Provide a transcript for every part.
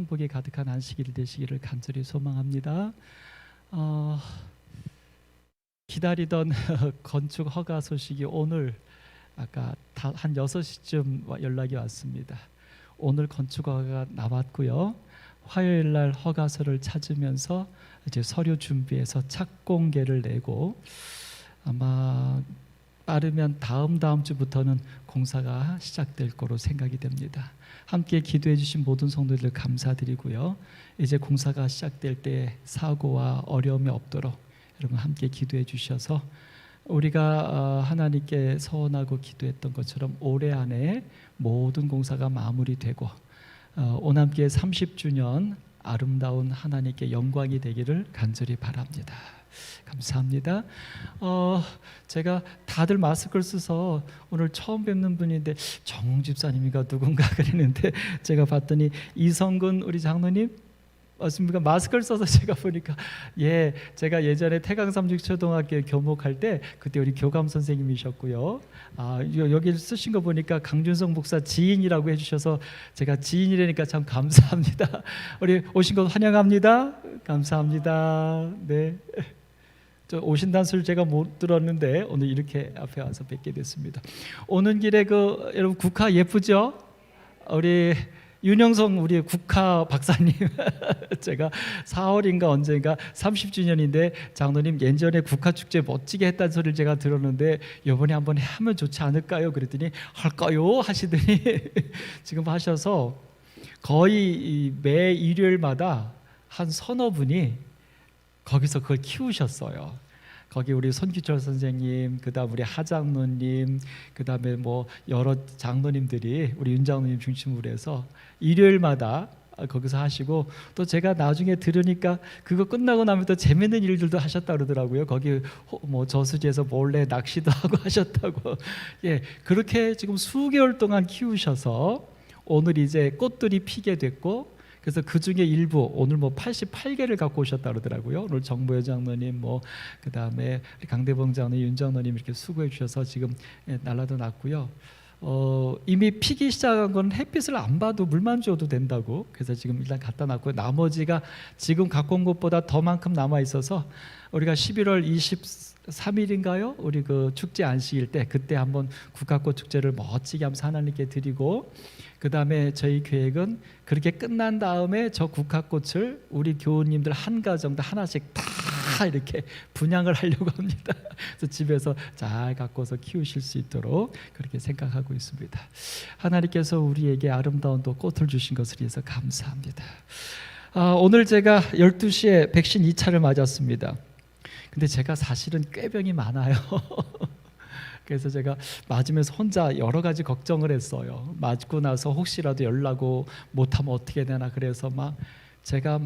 행복이 가득한 안식일 되시기를 간절히 소망합니다. 기다리던 건축 허가 소식이 오늘 아까 한 6시쯤 연락이 왔습니다. 오늘 건축 허가가 나왔고요. 화요일 날 허가서를 찾으면서 이제 서류 준비해서 착공계를 내고 아마 빠르면 다음 주부터는 공사가 시작될 거로 생각이 됩니다. 함께 기도해 주신 모든 성도들 감사드리고요. 이제 공사가 시작될 때 사고와 어려움이 없도록 여러분 함께 기도해 주셔서 우리가 하나님께 서원하고 기도했던 것처럼 올해 안에 모든 공사가 마무리되고 오남교회 30주년 아름다운 하나님께 영광이 되기를 간절히 바랍니다. 감사합니다. 제가 다들 마스크를 써서 오늘 처음 뵙는 분인데 정 집사님이가 누군가 그랬는데 제가 봤더니 이성근 우리 장로님 맞습니까? 마스크를 써서 제가 보니까 제가 예전에 태강삼육초등학교 교목할 때 그때 우리 교감 선생님이셨고요. 여기 쓰신 거 보니까 강준성 목사 지인이라고 해주셔서 제가 지인이라니까 참 감사합니다. 우리 오신 것 환영합니다. 감사합니다. 네. 오신다는 소리 제가 못 들었는데 오늘 이렇게 앞에 와서 뵙게 됐습니다. 오는 길에 여러분 국화 예쁘죠? 우리 윤영성 우리 국화 박사님 제가 4월인가 언젠가 30주년인데 장로님 예전에 국화 축제 멋지게 했다는 소리를 제가 들었는데 이번에 한번 하면 좋지 않을까요? 그랬더니 할까요? 하시더니 지금 하셔서 거의 매 일요일마다 한 서너 분이 거기서 그걸 키우셨어요. 거기 우리 손기철 선생님, 그다음 우리 하장로님, 그다음에 뭐 여러 장로님들이 우리 윤 장로님 중심으로 해서 일요일마다 거기서 하시고 또 제가 나중에 들으니까 그거 끝나고 나면 또 재밌는 일들도 하셨다 그러더라고요. 거기 뭐 저수지에서 몰래 낚시도 하고 하셨다고. 그렇게 지금 수개월 동안 키우셔서 오늘 이제 꽃들이 피게 됐고 그래서 그 중에 일부 오늘 뭐 88개를 갖고 오셨다 그러더라고요. 오늘 정보여 장로님 그다음에 강대봉 장로님, 윤 장로님 이렇게 수고해 주셔서 지금 날라도 났고요. 이미 피기 시작한 건 햇빛을 안 봐도 물만 줘도 된다고. 그래서 지금 일단 갖다 놨고요. 나머지가 지금 갖고 온 것보다 더만큼 남아 있어서 우리가 11월 23일인가요? 우리 그 축제 안식일 때 그때 한번 국화꽃 축제를 멋지게 하면서 하나님께 드리고 그 다음에 저희 계획은 그렇게 끝난 다음에 저 국화꽃을 우리 교우님들 한 가정도 하나씩 다 이렇게 분양을 하려고 합니다. 그래서 집에서 잘 가꿔서 키우실 수 있도록 그렇게 생각하고 있습니다. 하나님께서 우리에게 아름다운 또 꽃을 주신 것을 위해서 감사합니다. 오늘 제가 12시에 백신 2차를 맞았습니다. 근데 제가 사실은 꾀병이 많아요. 그래서 제가 맞으면서 혼자 여러 가지 걱정을 했어요. 맞고 나서 혹시라도 열나고 못하면 어떻게 되나. 그래서 제가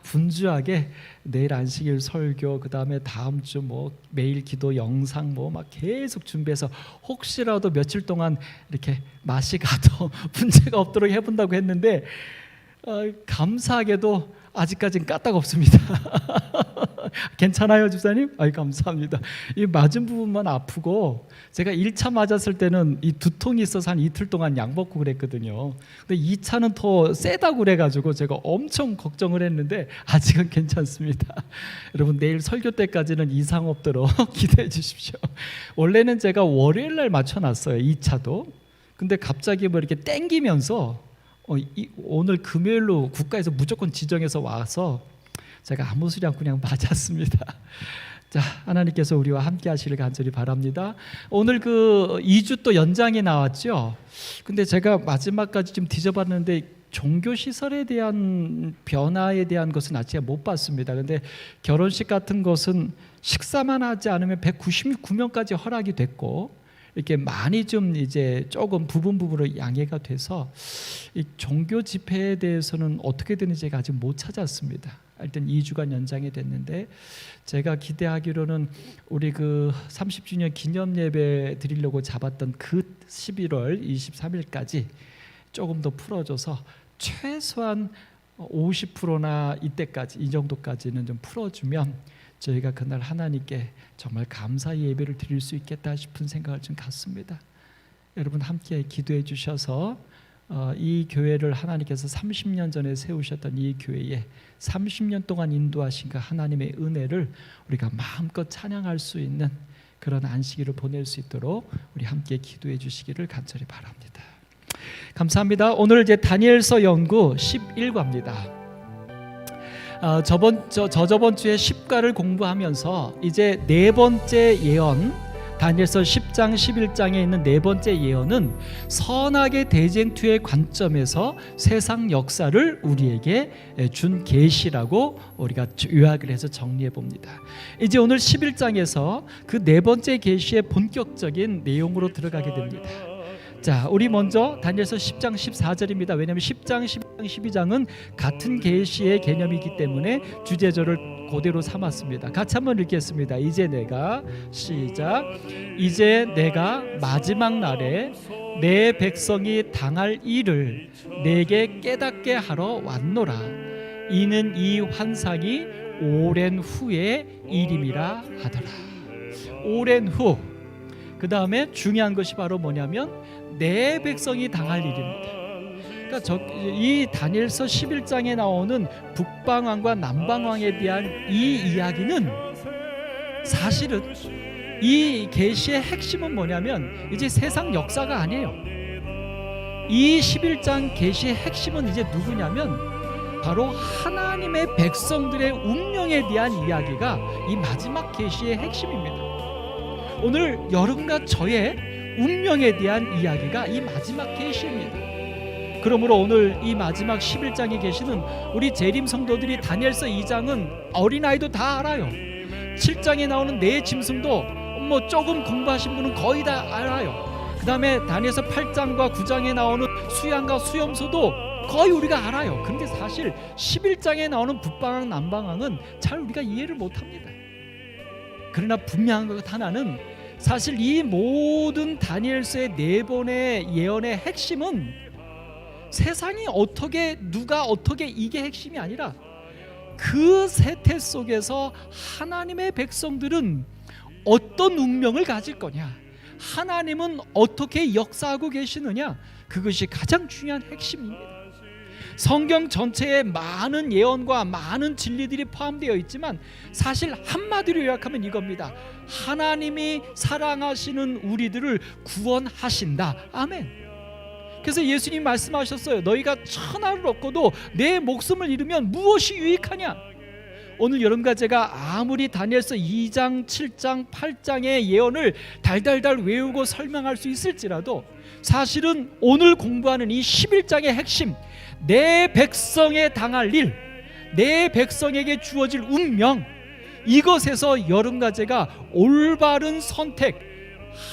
분주하게 내일 안식일 설교 그다음에 다음 주 매일 기도 영상 계속 준비해서 혹시라도 며칠 동안 이렇게 맛이 가도 문제가 없도록 해본다고 했는데 감사하게도 아직까지는 까딱 없습니다. 괜찮아요, 집사님? 감사합니다. 이 맞은 부분만 아프고 제가 1차 맞았을 때는 이 두통이 있어서 한 이틀 동안 약 먹고 그랬거든요. 근데 2차는 더 세다고 그래가지고 제가 엄청 걱정을 했는데 아직은 괜찮습니다. 여러분 내일 설교 때까지는 이상 없도록 기대해 주십시오. 원래는 제가 월요일 날 맞춰놨어요, 2차도. 근데 갑자기 이렇게 땡기면서 오늘 금요일로 국가에서 무조건 지정해서 와서 제가 아무 소리 않고 그냥 맞았습니다. 자, 하나님께서 우리와 함께 하시길 간절히 바랍니다. 오늘 2주 또 연장이 나왔죠. 근데 제가 마지막까지 좀 뒤져봤는데 종교시설에 대한 변화에 대한 것은 아직 못 봤습니다. 근데 결혼식 같은 것은 식사만 하지 않으면 199명까지 허락이 됐고 이렇게 많이 좀 이제 조금 부분으로 양해가 돼서 이 종교 집회에 대해서는 어떻게 되는지 제가 아직 못 찾았습니다. 일단 2주간 연장이 됐는데 제가 기대하기로는 우리 30주년 기념 예배 드리려고 잡았던 11월 23일까지 조금 더 풀어줘서 최소한 50%나 이때까지 이 정도까지는 좀 풀어주면 저희가 그날 하나님께 정말 감사의 예배를 드릴 수 있겠다 싶은 생각을 좀 갖습니다. 여러분 함께 기도해 주셔서 이 교회를 하나님께서 30년 전에 세우셨던 이 교회에 30년 동안 인도하신 그 하나님의 은혜를 우리가 마음껏 찬양할 수 있는 그런 안식일을 보낼 수 있도록 우리 함께 기도해 주시기를 간절히 바랍니다. 감사합니다. 오늘 이제 다니엘서 연구 11과입니다. 저번 주에 10과를 공부하면서 이제 네 번째 예언, 다니엘서 10장 11장에 있는 네 번째 예언은 선악의 대쟁투의 관점에서 세상 역사를 우리에게 준 계시라고 우리가 요약을 해서 정리해 봅니다. 이제 오늘 11장에서 그 네 번째 계시의 본격적인 내용으로 들어가게 됩니다. 자, 우리 먼저 다니엘서 10장 14절입니다. 왜냐하면 10장, 11장, 12장은 같은 계시의 개념이기 때문에 주제절을 그대로 삼았습니다. 같이 한번 읽겠습니다. 이제 내가 시작. 이제 내가 마지막 날에 내 백성이 당할 일을 내게 깨닫게 하러 왔노라. 이는 이 환상이 오랜 후의 일임이라 하더라. 오랜 후. 그 다음에 중요한 것이 바로 뭐냐면 내 백성이 당할 일입니다. 그러니까 이 다니엘서 11장에 나오는 북방왕과 남방왕에 대한 이 이야기는 사실은 이 계시의 핵심은 뭐냐면 이제 세상 역사가 아니에요. 이 11장 계시의 핵심은 이제 누구냐면 바로 하나님의 백성들의 운명에 대한 이야기가 이 마지막 계시의 핵심입니다. 오늘 여러분과 저의 운명에 대한 이야기가 이 마지막 계시입니다. 그러므로 오늘 이 마지막 11장에 계시는 우리 재림 성도들이 다니엘서 2장은 어린아이도 다 알아요. 7장에 나오는 네 짐승도 뭐 조금 공부하신 분은 거의 다 알아요. 그 다음에 다니엘서 8장과 9장에 나오는 수양과 수염소도 거의 우리가 알아요. 그런데 사실 11장에 나오는 북방왕 남방왕은 잘 우리가 이해를 못합니다. 그러나 분명한 것 하나는 사실 이 모든 다니엘서의 네 번의 예언의 핵심은 세상이 어떻게 누가 어떻게 이게 핵심이 아니라 그 세태 속에서 하나님의 백성들은 어떤 운명을 가질 거냐, 하나님은 어떻게 역사하고 계시느냐, 그것이 가장 중요한 핵심입니다. 성경 전체에 많은 예언과 많은 진리들이 포함되어 있지만 사실 한마디로 요약하면 이겁니다. 하나님이 사랑하시는 우리들을 구원하신다. 아멘. 그래서 예수님 말씀하셨어요. 너희가 천하를 얻고도 내 목숨을 잃으면 무엇이 유익하냐. 오늘 여러분과 제가 아무리 다니엘서 2장, 7장, 8장의 예언을 달달달 외우고 설명할 수 있을지라도 사실은 오늘 공부하는 이 11장의 핵심, 내 백성에 당할 일, 내 백성에게 주어질 운명, 이것에서 여러분과 제가 올바른 선택,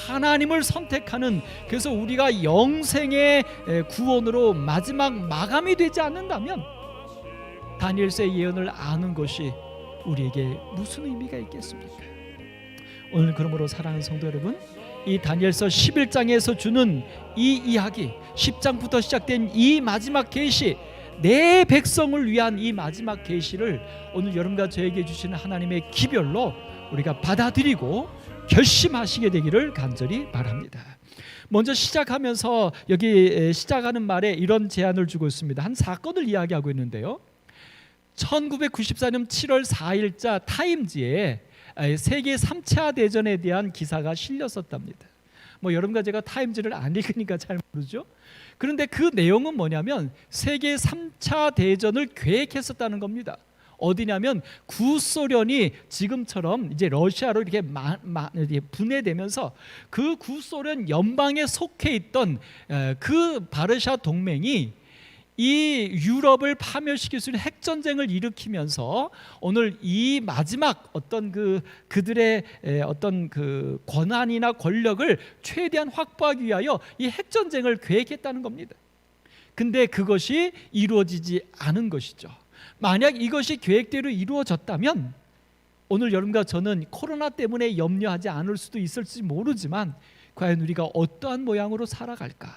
하나님을 선택하는, 그래서 우리가 영생의 구원으로 마지막 마감이 되지 않는다면 다니엘서의 예언을 아는 것이 우리에게 무슨 의미가 있겠습니까? 오늘 그러므로 사랑하는 성도 여러분, 이 다니엘서 11장에서 주는 이 이야기, 10장부터 시작된 이 마지막 계시, 내 백성을 위한 이 마지막 계시를 오늘 여러분과 저에게 주시는 하나님의 기별로 우리가 받아들이고 결심하시게 되기를 간절히 바랍니다. 먼저 시작하면서 여기 시작하는 말에 이런 제안을 주고 있습니다. 한 사건을 이야기하고 있는데요. 1994년 7월 4일자 타임지에 세계 3차 대전에 대한 기사가 실렸었답니다. 뭐 여러분과 제가 타임지를 안 읽으니까 잘 모르죠. 그런데 그 내용은 뭐냐면 세계 3차 대전을 계획했었다는 겁니다. 어디냐면 구소련이 지금처럼 이제 러시아로 이렇게 분해되면서 그 구소련 연방에 속해 있던 그 바르샤 동맹이 이 유럽을 파멸시킬 수 있는 핵전쟁을 일으키면서 오늘 이 마지막 어떤 그들의 어떤 그 권한이나 권력을 최대한 확보하기 위하여 이 핵전쟁을 계획했다는 겁니다. 근데 그것이 이루어지지 않은 것이죠. 만약 이것이 계획대로 이루어졌다면 오늘 여러분과 저는 코로나 때문에 염려하지 않을 수도 있을지 모르지만 과연 우리가 어떠한 모양으로 살아갈까?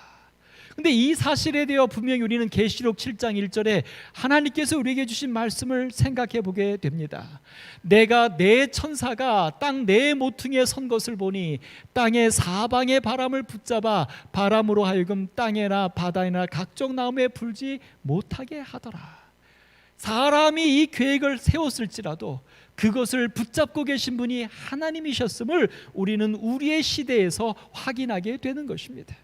근데 이 사실에 대해 분명히 우리는 계시록 7장 1절에 하나님께서 우리에게 주신 말씀을 생각해 보게 됩니다. 내가 내 천사가 땅 네 모퉁이에 선 것을 보니 땅의 사방의 바람을 붙잡아 바람으로 하여금 땅에나 바다에나 각종 나무에 불지 못하게 하더라. 사람이 이 계획을 세웠을지라도 그것을 붙잡고 계신 분이 하나님이셨음을 우리는 우리의 시대에서 확인하게 되는 것입니다.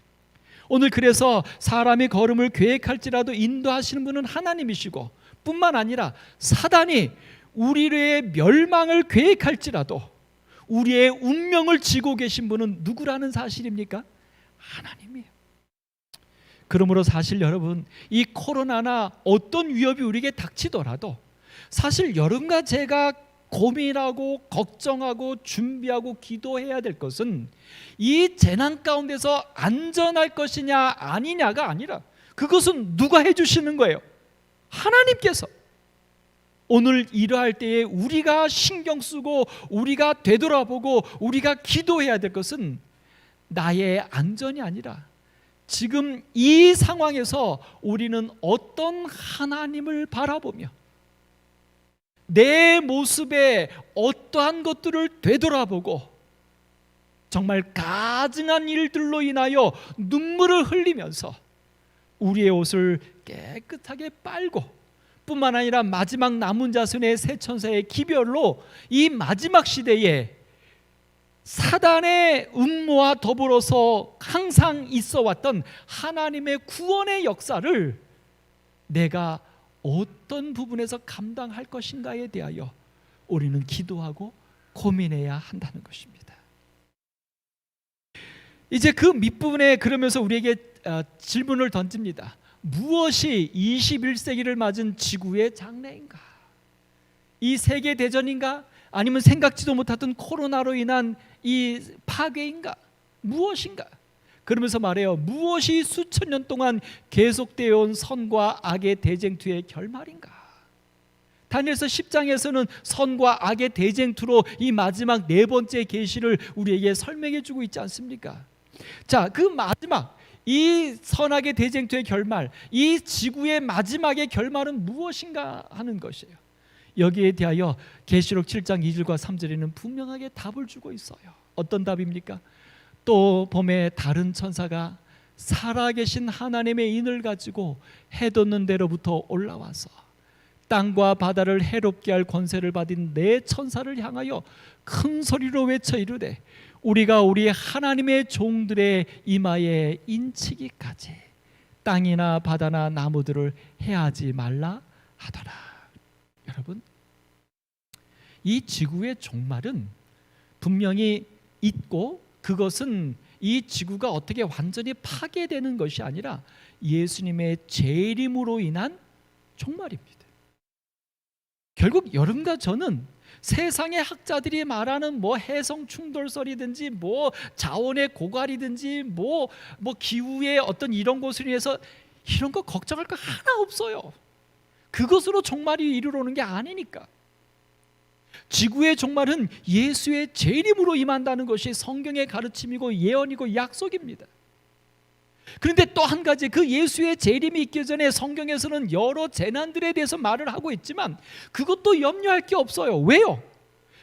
오늘 그래서 사람이 걸음을 계획할지라도 인도하시는 분은 하나님이시고, 뿐만 아니라 사단이 우리의 멸망을 계획할지라도 우리의 운명을 쥐고 계신 분은 누구라는 사실입니까? 하나님이에요. 그러므로 사실 여러분, 이 코로나나 어떤 위협이 우리에게 닥치더라도 사실 여러분과 제가 고민하고 걱정하고 준비하고 기도해야 될 것은 이 재난 가운데서 안전할 것이냐 아니냐가 아니라, 그것은 누가 해주시는 거예요? 하나님께서. 오늘 이러할 때에 우리가 신경 쓰고 우리가 되돌아보고 우리가 기도해야 될 것은 나의 안전이 아니라 지금 이 상황에서 우리는 어떤 하나님을 바라보며 내 모습에 어떠한 것들을 되돌아보고 정말 가증한 일들로 인하여 눈물을 흘리면서 우리의 옷을 깨끗하게 빨고, 뿐만 아니라 마지막 남은 자손의 세 천사의 기별로 이 마지막 시대에 사단의 음모와 더불어서 항상 있어 왔던 하나님의 구원의 역사를 내가 어떤 부분에서 감당할 것인가에 대하여 우리는 기도하고 고민해야 한다는 것입니다. 이제 그 밑부분에 그러면서 우리에게 질문을 던집니다. 무엇이 21세기를 맞은 지구의 장래인가? 이 세계대전인가? 아니면 생각지도 못했던 코로나로 인한 이 파괴인가? 무엇인가? 그러면서 말해요. 무엇이 수천 년 동안 계속되어 온 선과 악의 대쟁투의 결말인가? 다니엘서 10장에서는 선과 악의 대쟁투로 이 마지막 네 번째 계시를 우리에게 설명해 주고 있지 않습니까? 자, 그 마지막 이 선악의 대쟁투의 결말, 이 지구의 마지막의 결말은 무엇인가 하는 것이에요. 여기에 대하여 계시록 7장 2절과 3절에는 분명하게 답을 주고 있어요. 어떤 답입니까? 또 봄에 다른 천사가 살아계신 하나님의 인을 가지고 해 돋는 데로부터 올라와서 땅과 바다를 해롭게 할 권세를 받은 네 천사를 향하여 큰 소리로 외쳐 이르되 우리가 우리 하나님의 종들의 이마에 인치기까지 땅이나 바다나 나무들을 해하지 말라 하더라. 여러분, 이 지구의 종말은 분명히 있고, 그것은 이 지구가 어떻게 완전히 파괴되는 것이 아니라 예수님의 재림으로 인한 종말입니다. 결국 여러분과 저는 세상의 학자들이 말하는 뭐 해성 충돌설이든지 뭐 자원의 고갈이든지 뭐 기후의 어떤 이런 것으로 인해서 이런 거 걱정할 거 하나 없어요. 그것으로 종말이 이르러오는 게 아니니까. 지구의 종말은 예수의 재림으로 임한다는 것이 성경의 가르침이고 예언이고 약속입니다. 그런데 또 한 가지, 그 예수의 재림이 있기 전에 성경에서는 여러 재난들에 대해서 말을 하고 있지만 그것도 염려할 게 없어요. 왜요?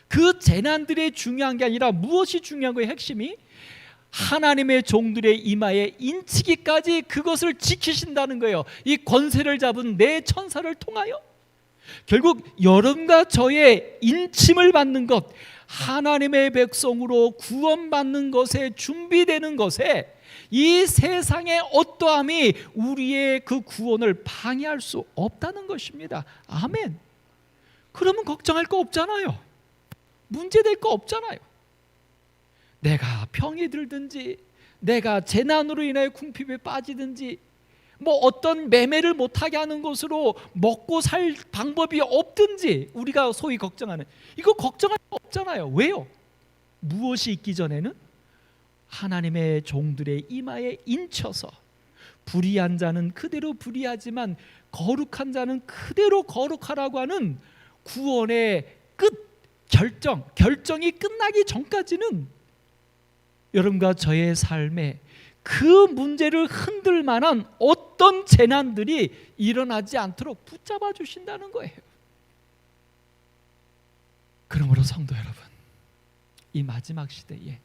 그 재난들이 중요한 게 아니라 무엇이 중요한 거예요? 핵심이 하나님의 종들의 이마에 인치기까지 그것을 지키신다는 거예요. 이 권세를 잡은 네 천사를 통하여. 결국 여러분과 저의 인침을 받는 것, 하나님의 백성으로 구원받는 것에 준비되는 것에 이 세상의 어떠함이 우리의 그 구원을 방해할 수 없다는 것입니다. 아멘. 그러면 걱정할 거 없잖아요. 문제될 거 없잖아요. 내가 병이 들든지 내가 재난으로 인하여 궁핍에 빠지든지 뭐 어떤 매매를 못하게 하는 것으로 먹고 살 방법이 없든지 우리가 소위 걱정하는, 이거 걱정할 거 없잖아요. 왜요? 무엇이 있기 전에는 하나님의 종들의 이마에 인쳐서 불의한 자는 그대로 불의하지만 거룩한 자는 그대로 거룩하라고 하는 구원의 끝, 결정이 끝나기 전까지는 여러분과 저의 삶에 그 문제를 흔들 만한 어떤 재난들이 일어나지 않도록 붙잡아 주신다는 거예요. 그러므로 성도 여러분, 이 마지막 시대에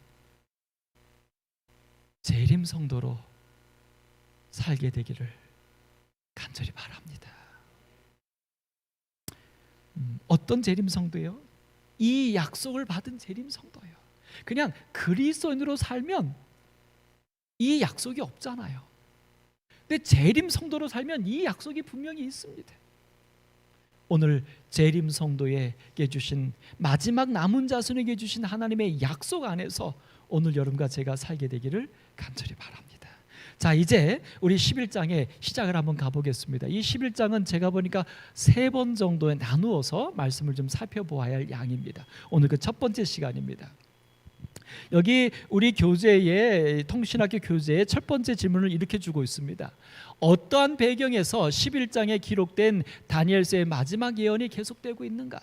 재림 성도로 살게 되기를 간절히 바랍니다. 어떤 재림 성도예요? 이 약속을 받은 재림 성도예요. 그냥 그리스도인으로 살면 이 약속이 없잖아요. 근데 재림 성도로 살면 이 약속이 분명히 있습니다. 오늘 재림 성도에게 주신, 마지막 남은 자손에게 주신 하나님의 약속 안에서 오늘 여러분과 제가 살게 되기를 간절히 바랍니다. 자, 이제 우리 11장에 시작을 한번 가보겠습니다. 이 11장은 제가 보니까 3번 정도에 나누어서 말씀을 좀 살펴보아야 할 양입니다. 오늘 그 첫 번째 시간입니다. 여기 우리 교재에, 통신학교 교재에 첫 번째 질문을 이렇게 주고 있습니다. 어떠한 배경에서 11장에 기록된 다니엘서의 마지막 예언이 계속되고 있는가?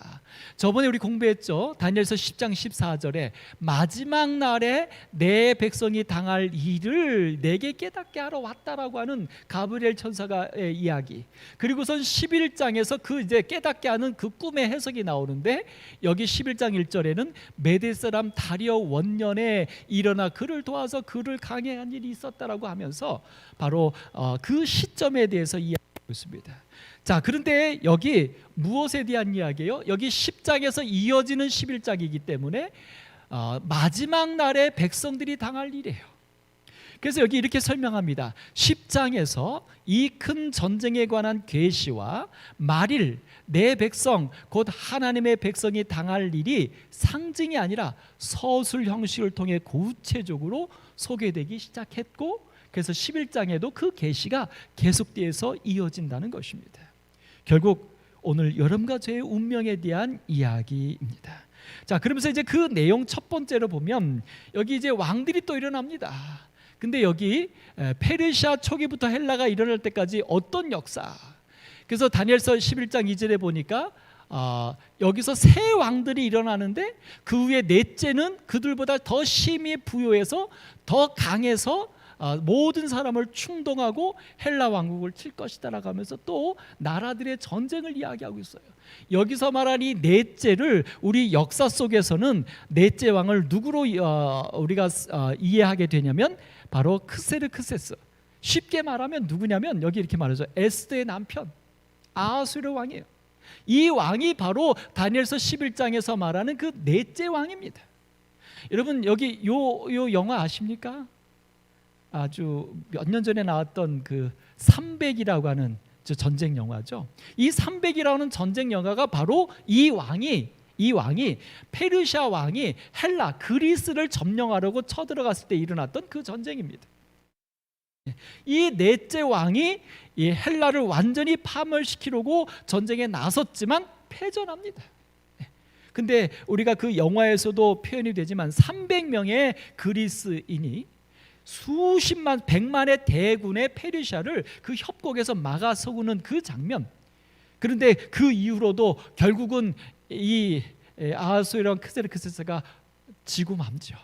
저번에 우리 공부했죠. 다니엘서 10장 14절에 마지막 날에 내 백성이 당할 일을 내게 깨닫게 하러 왔다라고 하는 가브리엘 천사의 이야기. 그리고선 11장에서 그 이제 깨닫게 하는 그 꿈의 해석이 나오는데, 여기 11장 1절에는 메대 사람 다리오 원년에 일어나 그를 도와서 그를 강해한 일이 있었다라고 하면서 바로 그 시점에 대해서 이야기하고 있습니다. 자, 그런데 여기 무엇에 대한 이야기예요? 여기 10장에서 이어지는 11장이기 때문에 마지막 날에 백성들이 당할 일이에요. 그래서 여기 이렇게 설명합니다. 10장에서 이 큰 전쟁에 관한 계시와 말일 내 백성 곧 하나님의 백성이 당할 일이 상징이 아니라 서술 형식을 통해 구체적으로 소개되기 시작했고, 그래서 11장에도 그 계시가 계속돼서 이어진다는 것입니다. 결국 오늘 여러분과 저의 운명에 대한 이야기입니다. 자, 그러면서 이제 그 내용 첫 번째로 보면 여기 이제 왕들이 또 일어납니다. 근데 여기 페르시아 초기부터 헬라가 일어날 때까지 어떤 역사? 그래서 다니엘서 11장 2절에 보니까 여기서 세 왕들이 일어나는데 그 위에 넷째는 그들보다 더 심히 부요해서 더 강해서 모든 사람을 충동하고 헬라 왕국을 칠 것이다라고 하면서 또 나라들의 전쟁을 이야기하고 있어요. 여기서 말한 이 넷째를 우리 역사 속에서는 넷째 왕을 누구로 우리가 이해하게 되냐면 바로 크세르크세스. 쉽게 말하면 누구냐면 여기 이렇게 말하죠. 에스더의 남편 아하수르 왕이에요. 이 왕이 바로 다니엘서 11장에서 말하는 그 넷째 왕입니다. 여러분 여기 요 영화 아십니까? 아주 몇 년 전에 나왔던 그 300이라고 하는 전쟁 영화죠. 이 300이라는 전쟁 영화가 바로 이 왕이 페르시아 왕이 헬라 그리스를 점령하려고 쳐들어갔을 때 일어났던 그 전쟁입니다. 이 넷째 왕이 이 헬라를 완전히 파멸시키려고 전쟁에 나섰지만 패전합니다. 근데 우리가 그 영화에서도 표현이 되지만 300명의 그리스인이 수십만, 백만의 대군의 페르시아를 그 협곡에서 막아서구는 그 장면. 그런데 그 이후로도 결국은 이 아하수에랑 크세르크세스가 지고 말죠.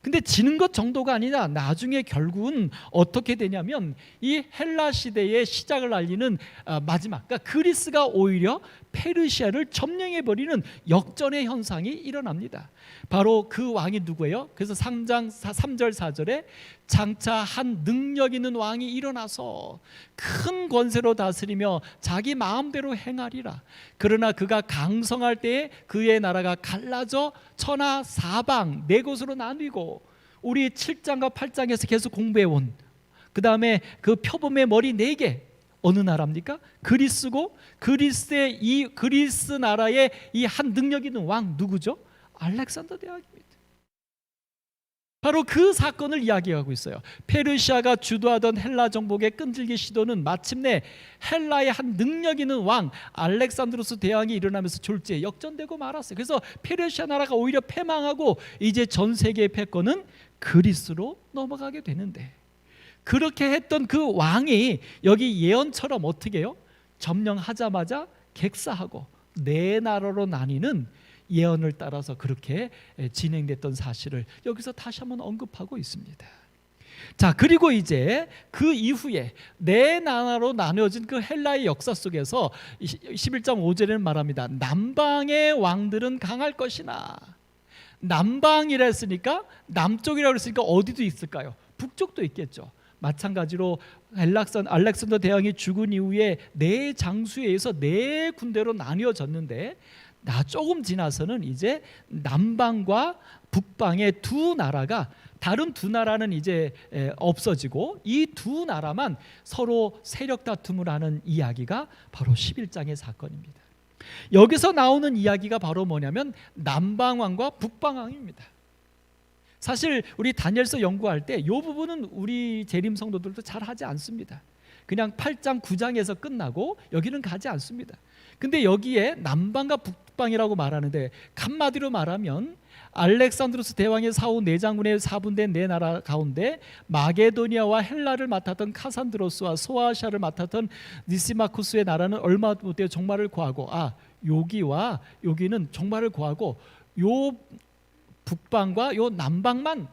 근데 지는 것 정도가 아니라 나중에 결국은 어떻게 되냐면 이 헬라 시대의 시작을 알리는 마지막, 그러니까 그리스가 오히려 페르시아를 점령해버리는 역전의 현상이 일어납니다. 바로 그 왕이 누구예요? 그래서 3장 3절 4절에 장차 한 능력 있는 왕이 일어나서 큰 권세로 다스리며 자기 마음대로 행하리라. 그러나 그가 강성할 때에 그의 나라가 갈라져 천하 사방 네 곳으로 나뉘고, 우리 7장과 8장에서 계속 공부해온 그 다음에 그 표범의 머리 4개 어느 나라입니까? 그리스고, 그리스의 이 그리스 나라의 이 한 능력 있는 왕 누구죠? 알렉산더 대왕입니다. 바로 그 사건을 이야기하고 있어요. 페르시아가 주도하던 헬라 정복의 끈질기 시도는 마침내 헬라의 한 능력 있는 왕 알렉산드로스 대왕이 일어나면서 졸지에 역전되고 말았어요. 그래서 페르시아 나라가 오히려 패망하고 이제 전 세계의 패권은 그리스로 넘어가게 되는데, 그렇게 했던 그 왕이 여기 예언처럼 어떻게 해요? 점령하자마자 객사하고 네 나라로 나뉘는 예언을 따라서 그렇게 진행됐던 사실을 여기서 다시 한번 언급하고 있습니다. 자, 그리고 이제 그 이후에 네 나라로 나뉘어진 그 헬라의 역사 속에서 11장 5절에는 말합니다. 남방의 왕들은 강할 것이나. 남방이라 했으니까, 남쪽이라고 했으니까 어디도 있을까요? 북쪽도 있겠죠. 마찬가지로 알렉산더 대왕이 죽은 이후에 네 장수에 의해서 네 군대로 나뉘어졌는데, 조금 지나서는 이제 남방과 북방의 두 나라가, 다른 두 나라는 이제 없어지고 이 두 나라만 서로 세력 다툼을 하는 이야기가 바로 11장의 사건입니다. 여기서 나오는 이야기가 바로 뭐냐면 남방왕과 북방왕입니다. 사실 우리 다니엘서 연구할 때 이 부분은 우리 재림 성도들도 잘 하지 않습니다. 그냥 8장 9장에서 끝나고 여기는 가지 않습니다. 근데 여기에 남방과 북방이라고 말하는데, 한마디로 말하면 알렉산드로스 대왕의 사후 네 장군의 사분된 네 나라 가운데 마게도니아와 헬라를 맡았던 카산드로스와 소아시아를 맡았던 니시마쿠스의 나라는 얼마 못해 종말을 구하고, 여기와 여기는 종말을 구하고 요 북방과 요 남방만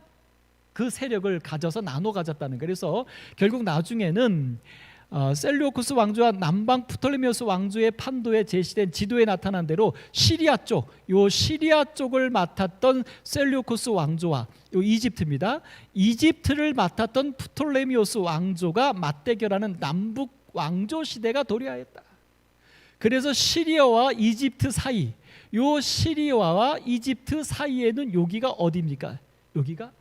그 세력을 가져서 나눠 가졌다는 거예요. 그래서 결국 나중에는 셀류쿠스 왕조와 남방 프톨레미오스 왕조의 판도에 제시된 지도에 나타난 대로 시리아 쪽, 요 시리아 쪽을 맡았던 셀류쿠스 왕조와 요 이집트입니다. 이집트를 맡았던 프톨레미오스 왕조가 맞대결하는 남북 왕조 시대가 도래하였다. 그래서 시리아와 이집트 사이, 요 시리아와 이집트 사이에는 여기가 어디입니까? 여기가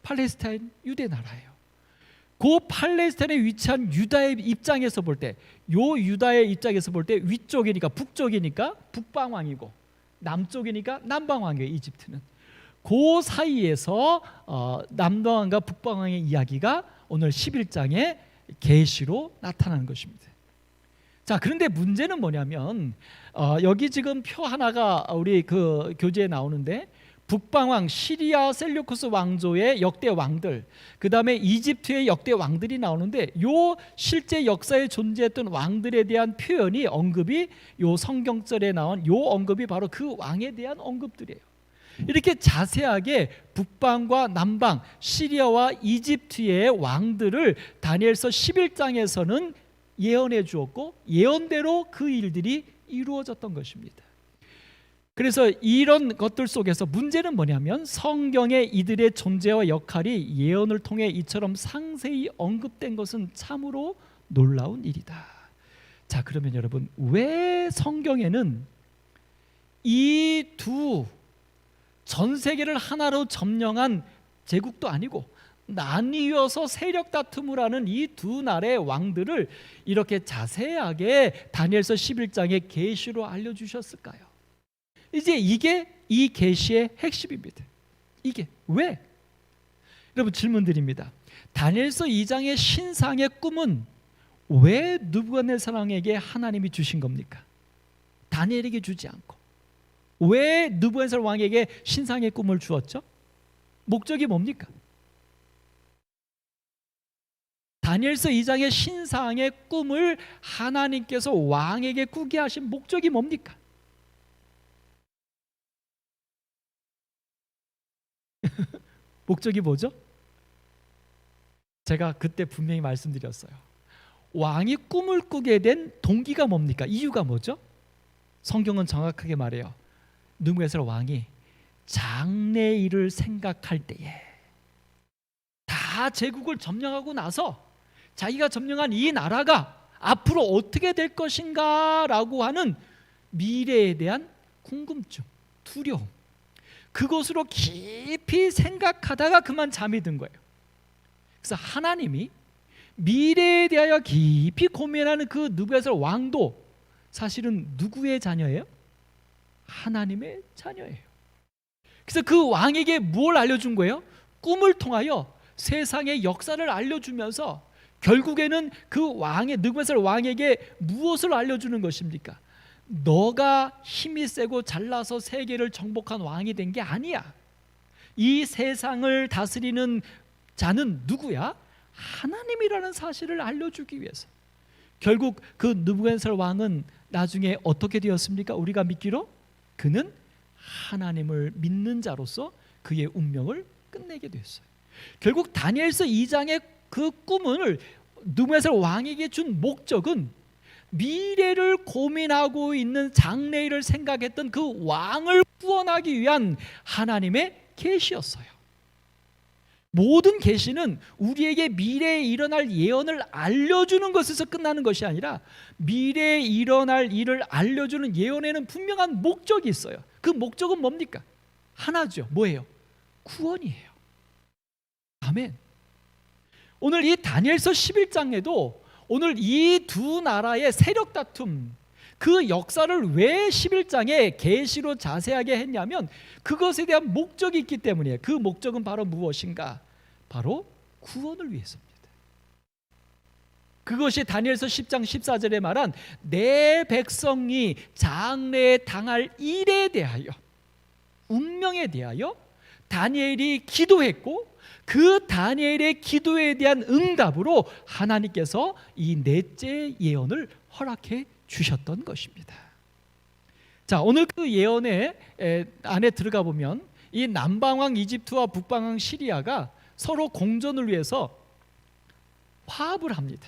팔레스타인 유대 나라예요. 그 팔레스타인에 위치한 유다의 입장에서 볼 때, 요 유다의 입장에서 볼 때 위쪽이니까 북쪽이니까 북방왕이고, 남쪽이니까 남방왕이에요. 이집트는 그 사이에서 남방왕과 북방왕의 이야기가 오늘 11장의 계시로 나타나는 것입니다. 자, 그런데 문제는 뭐냐면 여기 지금 표 하나가 우리 그 교재에 나오는데, 북방왕 시리아 셀류쿠스 왕조의 역대 왕들, 그 다음에 이집트의 역대 왕들이 나오는데, 요 실제 역사에 존재했던 왕들에 대한 표현이, 언급이 요 성경절에 나온 요 언급이 바로 그 왕에 대한 언급들이에요. 이렇게 자세하게 북방과 남방 시리아와 이집트의 왕들을 다니엘서 11장에서는 예언해 주었고, 예언대로 그 일들이 이루어졌던 것입니다. 그래서 이런 것들 속에서 문제는 뭐냐면, 성경에 이들의 존재와 역할이 예언을 통해 이처럼 상세히 언급된 것은 참으로 놀라운 일이다. 자, 그러면 여러분, 왜 성경에는 이 두 전 세계를 하나로 점령한 제국도 아니고 나뉘어서 세력 다툼을 하는 이 두 나라의 왕들을 이렇게 자세하게 다니엘서 11장의 계시로 알려주셨을까요? 이제 이게 이 계시의 핵심입니다. 이게 왜? 여러분, 질문 드립니다. 다니엘서 2장의 신상의 꿈은 왜 느부갓네살왕에게 하나님이 주신 겁니까? 다니엘에게 주지 않고. 왜 느부갓네살 왕에게 신상의 꿈을 주었죠? 목적이 뭡니까? 다니엘서 2장의 신상의 꿈을 하나님께서 왕에게 꾸게 하신 목적이 뭡니까? 목적이 뭐죠? 제가 그때 분명히 말씀드렸어요. 왕이 꿈을 꾸게 된 동기가 뭡니까? 이유가 뭐죠? 성경은 정확하게 말해요. 느부갓네살 왕이 장래일을 생각할 때에, 다 제국을 점령하고 나서 자기가 점령한 이 나라가 앞으로 어떻게 될 것인가 라고 하는 미래에 대한 궁금증, 두려움, 그것으로 깊이 생각하다가 그만 잠이 든 거예요. 그래서 하나님이 미래에 대하여 깊이 고민하는 그 느부갓네살 왕도 사실은 누구의 자녀예요? 하나님의 자녀예요. 그래서 그 왕에게 뭘 알려준 거예요? 꿈을 통하여 세상의 역사를 알려주면서 결국에는 그 왕의, 느부갓네살 왕에게 무엇을 알려주는 것입니까? 너가 힘이 세고 잘나서 세계를 정복한 왕이 된 게 아니야. 이 세상을 다스리는 자는 누구야? 하나님이라는 사실을 알려주기 위해서. 결국 그 느부갓네살 왕은 나중에 어떻게 되었습니까? 우리가 믿기로 그는 하나님을 믿는 자로서 그의 운명을 끝내게 되었어요. 결국 다니엘서 2장의 그 꿈을 느부갓네살 왕에게 준 목적은 미래를 고민하고 있는 장래일을 생각했던 그 왕을 구원하기 위한 하나님의 계시였어요. 모든 계시는 우리에게 미래에 일어날 예언을 알려주는 것에서 끝나는 것이 아니라 미래에 일어날 일을 알려주는 예언에는 분명한 목적이 있어요. 그 목적은 뭡니까? 하나죠. 뭐예요? 구원이에요. 아멘. 오늘 이 다니엘서 11장에도 오늘 이 두 나라의 세력 다툼, 그 역사를 왜 11장에 계시로 자세하게 했냐면 그것에 대한 목적이 있기 때문이에요. 그 목적은 바로 무엇인가? 바로 구원을 위해서입니다. 그것이 다니엘서 10장 14절에 말한 내 백성이 장래에 당할 일에 대하여, 운명에 대하여 다니엘이 기도했고 그 다니엘의 기도에 대한 응답으로 하나님께서 이 넷째 예언을 허락해 주셨던 것입니다. 자, 오늘 그 예언의 안에 들어가 보면 이 남방왕 이집트와 북방왕 시리아가 서로 공존을 위해서 화합을 합니다.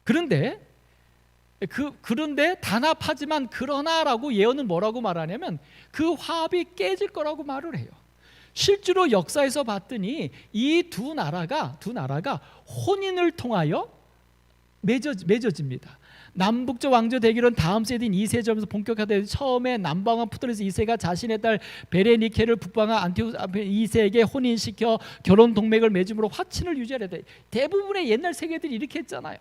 그런데 단합하지만 그러나라고 예언은 뭐라고 말하냐면 그 화합이 깨질 거라고 말을 해요. 실제로 역사에서 봤더니 이 두 나라가 혼인을 통하여 맺어집니다. 남북조 왕조 대결은 다음 세대인 2세점에서 본격화되어 처음에 남방왕 푸토레스 2세가 자신의 딸 베레니케를 북방왕 안티오쿠스 2세에게 혼인시켜 결혼 동맹을 맺음으로 화친을 유지하려 돼. 대부분의 옛날 세계들이 이렇게 했잖아요.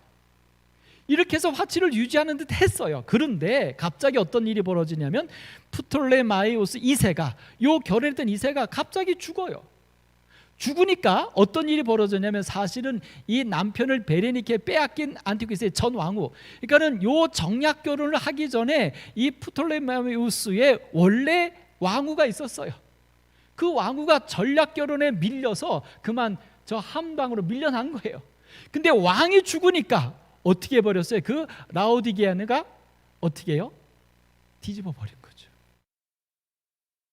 이렇게 해서 화친을 유지하는 듯 했어요. 그런데 갑자기 어떤 일이 벌어지냐면 프톨레마이오스 2세가 요 결혼했던 2세가 갑자기 죽어요. 죽으니까 어떤 일이 벌어졌냐면 사실은 이 남편을 베레니케에 빼앗긴 안티오쿠스의 전 왕후, 그러니까는 요 정략 결혼을 하기 전에 이 프톨레마이오스의 원래 왕후가 있었어요. 그 왕후가 전략 결혼에 밀려서 그만 저 함방으로 밀려난 거예요. 근데 왕이 죽으니까 어떻게 해버렸어요? 그 라오디게아가 어떻게 해요? 뒤집어 버린 거죠.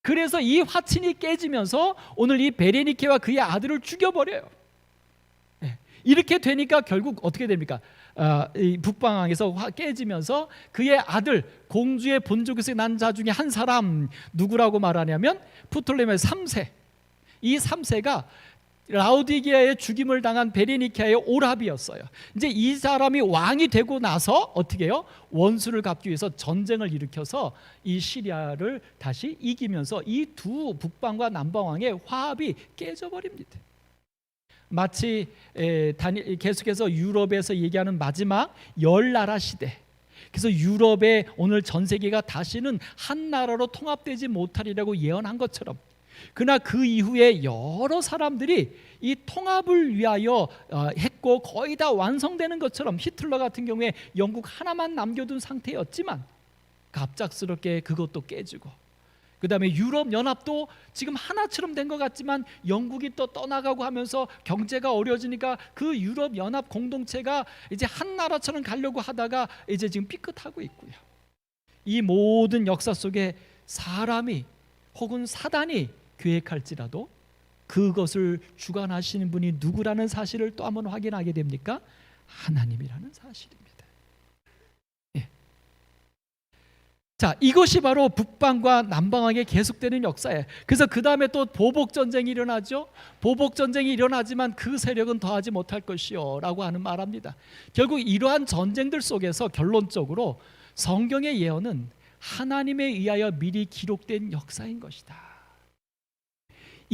그래서 이 화친이 깨지면서 오늘 이 베레니케와 그의 아들을 죽여버려요. 이렇게 되니까 결국 어떻게 됩니까? 이 북방왕에서 깨지면서 그의 아들, 공주의 본족에서 난 자 중에 한 사람, 누구라고 말하냐면 프톨레마이 3세. 이 3세가 라오디게아의 죽임을 당한 베레니케의 오라비였어요. 이제 이 사람이 왕이 되고 나서 어떻게 해요? 원수를 갚기 위해서 전쟁을 일으켜서 이 시리아를 다시 이기면서 이 두 북방과 남방왕의 화합이 깨져버립니다. 마치 계속해서 유럽에서 얘기하는 마지막 열나라 시대, 그래서 유럽의 오늘 전 세계가 다시는 한 나라로 통합되지 못하리라고 예언한 것처럼, 그러나 그 이후에 여러 사람들이 이 통합을 위하여 했고 거의 다 완성되는 것처럼 히틀러 같은 경우에 영국 하나만 남겨둔 상태였지만 갑작스럽게 그것도 깨지고, 그 다음에 유럽 연합도 지금 하나처럼 된 것 같지만 영국이 또 떠나가고 하면서 경제가 어려워지니까 그 유럽 연합 공동체가 이제 한 나라처럼 가려고 하다가 이제 지금 삐끗하고 있고요. 이 모든 역사 속에 사람이 혹은 사단이 계획할지라도 그것을 주관하시는 분이 누구라는 사실을 또 한번 확인하게 됩니까? 하나님이라는 사실입니다. 예. 자, 이것이 바로 북방과 남방왕의 계속되는 역사예요. 그래서 그 다음에 또 보복전쟁이 일어나죠. 보복전쟁이 일어나지만 그 세력은 더하지 못할 것이요 라고 하는 말합니다. 결국 이러한 전쟁들 속에서 결론적으로 성경의 예언은 하나님에 의하여 미리 기록된 역사인 것이다.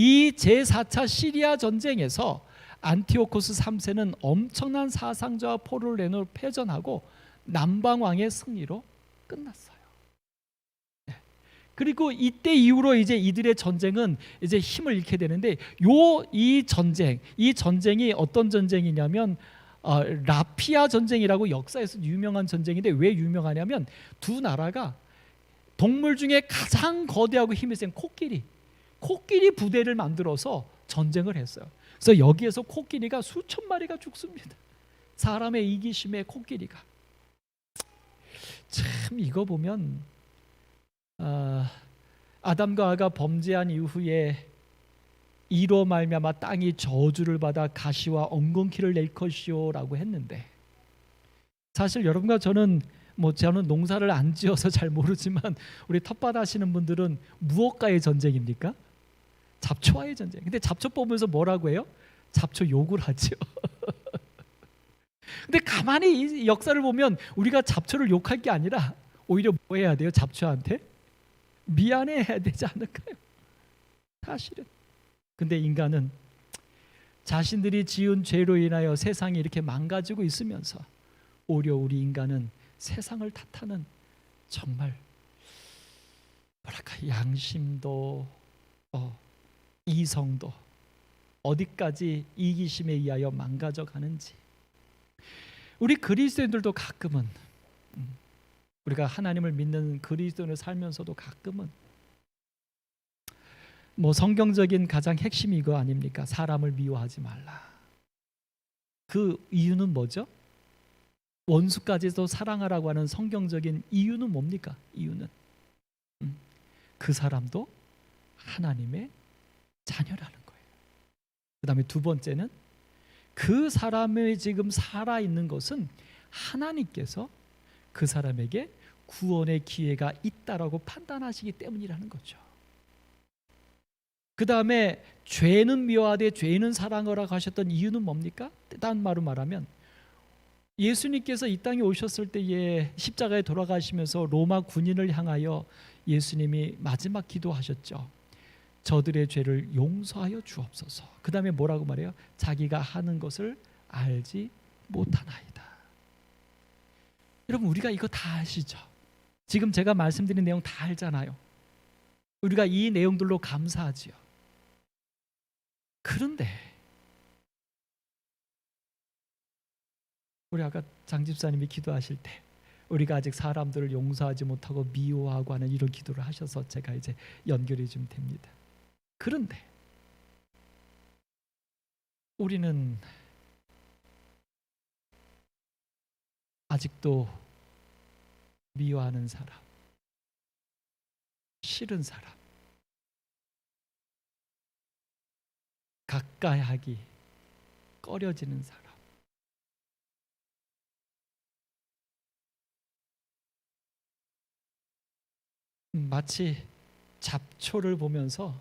이 제4차 시리아 전쟁에서 안티오코스 3세는 엄청난 사상자와 포로를 내놓아 패전하고 남방왕의 승리로 끝났어요. 그리고 이때 이후로 이제 이들의 전쟁은 이제 힘을 잃게 되는데 이 전쟁이 어떤 전쟁이냐면 라피아 전쟁이라고 역사에서 유명한 전쟁인데, 왜 유명하냐면 두 나라가 동물 중에 가장 거대하고 힘이 센 코끼리 부대를 만들어서 전쟁을 했어요. 그래서 여기에서 코끼리가 수천 마리가 죽습니다. 사람의 이기심에 코끼리가. 참 이거 보면 아담과 하가 범죄한 이후에 이로 말미암아 땅이 저주를 받아 가시와 엉겅퀴를 낼 것이요라고 했는데, 사실 여러분과 저는 저는 농사를 안 지어서 잘 모르지만 우리 텃밭 하시는 분들은 무엇과의 전쟁입니까? 잡초와의 전쟁. 근데 잡초 뽑으면서 뭐라고 해요? 잡초 욕을 하죠. 근데 가만히 이 역사를 보면 우리가 잡초를 욕할 게 아니라 오히려 뭐 해야 돼요? 잡초한테 미안해해야 되지 않을까요? 사실은. 근데 인간은 자신들이 지은 죄로 인하여 세상이 이렇게 망가지고 있으면서 오히려 우리 인간은 세상을 탓하는, 정말 뭐랄까, 양심도 이성도 어디까지 이기심에 의하여 망가져 가는지. 우리 그리스도인들도 가끔은, 우리가 하나님을 믿는 그리스도인을 살면서도 가끔은 성경적인 가장 핵심이 이거 아닙니까? 사람을 미워하지 말라. 그 이유는 뭐죠? 원수까지도 사랑하라고 하는 성경적인 이유는 뭡니까? 이유는 그 사람도 하나님의 자녀라는 거예요. 그 다음에 두 번째는 그 사람이 지금 살아있는 것은 하나님께서 그 사람에게 구원의 기회가 있다라고 판단하시기 때문이라는 거죠. 그 다음에 죄는 미워하되 죄는 사랑하라고 하셨던 이유는 뭡니까? 다른 말로 말하면 예수님께서 이 땅에 오셨을 때에 십자가에 돌아가시면서 로마 군인을 향하여 예수님이 마지막 기도하셨죠. 저들의 죄를 용서하여 주옵소서. 그 다음에 뭐라고 말해요? 자기가 하는 것을 알지 못하나이다. 여러분, 우리가 이거 다 아시죠? 지금 제가 말씀드린 내용 다 알잖아요. 우리가 이 내용들로 감사하지요. 그런데 우리 아까 장 집사님이 기도하실 때 우리가 아직 사람들을 용서하지 못하고 미워하고 하는 이런 기도를 하셔서 제가 이제 연결해 주면 됩니다. 그런데 우리는 아직도 미워하는 사람, 싫은 사람, 가까이 하기 꺼려지는 사람, 마치 잡초를 보면서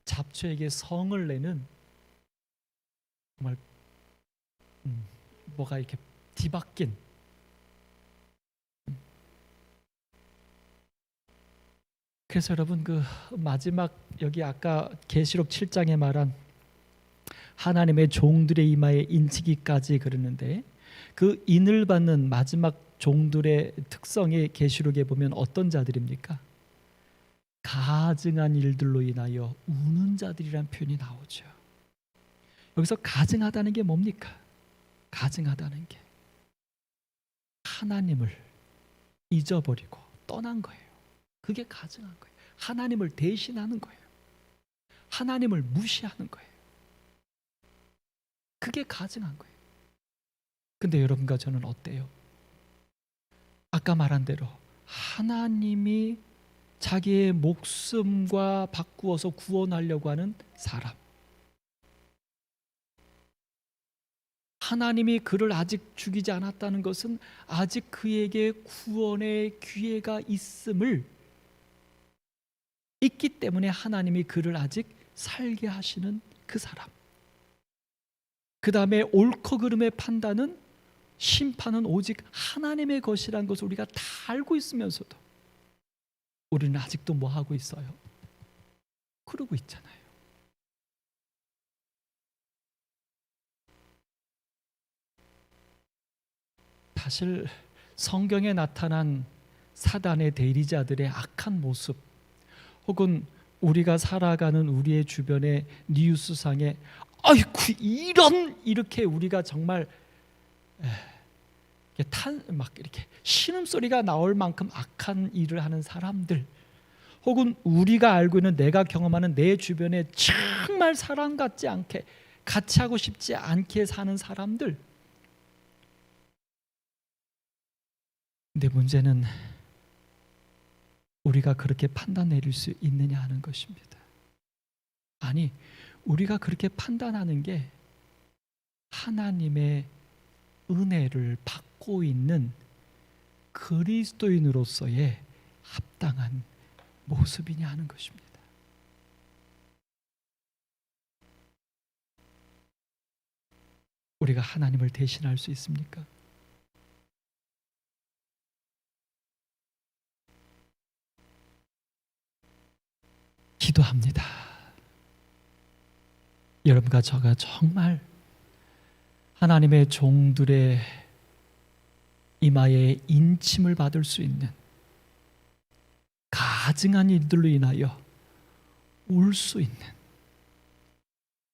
잡초에게 성을 내는, 정말 뭐가 이렇게 뒤바뀐, 그래서 여러분, 그 마지막 여기 아까 계시록 7장에 말한 하나님의 종들의 이마에 인치기까지 그러는데, 그 인을 받는 마지막 종들의 특성의 계시록에 보면 어떤 자들입니까? 가증한 일들로 인하여 우는 자들이란 표현이 나오죠. 여기서 가증하다는 게 뭡니까? 가증하다는 게 하나님을 잊어버리고 떠난 거예요. 그게 가증한 거예요. 하나님을 대신하는 거예요. 하나님을 무시하는 거예요. 그게 가증한 거예요. 근데 여러분과 저는 어때요? 아까 말한 대로 하나님이 자기의 목숨과 바꾸어서 구원하려고 하는 사람, 하나님이 그를 아직 죽이지 않았다는 것은 아직 그에게 구원의 기회가 있기 때문에 하나님이 그를 아직 살게 하시는 그 사람, 그 다음에 옳고 그름의 판단은, 심판은 오직 하나님의 것이라는 것을 우리가 다 알고 있으면서도 우리는 아직도 뭐 하고 있어요? 그러고 있잖아요. 사실 성경에 나타난 사단의 대리자들의 악한 모습, 혹은 우리가 살아가는 우리의 주변의 뉴스상에 아이고 이렇게 우리가 정말 막 이렇게 신음소리가 나올 만큼 악한 일을 하는 사람들, 혹은 우리가 알고 있는, 내가 경험하는 내 주변에 정말 사람 같지 않게, 같이 하고 싶지 않게 사는 사람들. 근데 문제는 우리가 그렇게 판단 내릴 수 있느냐 하는 것입니다. 아니, 우리가 그렇게 판단하는 게 하나님의 은혜를 받고 있는 그리스도인으로서의 합당한 모습이냐 하는 것입니다. 우리가 하나님을 대신할 수 있습니까? 기도합니다. 여러분과 저가 정말 하나님의 종들의 이마에 인침을 받을 수 있는 가증한 일들로 인하여 울 수 있는,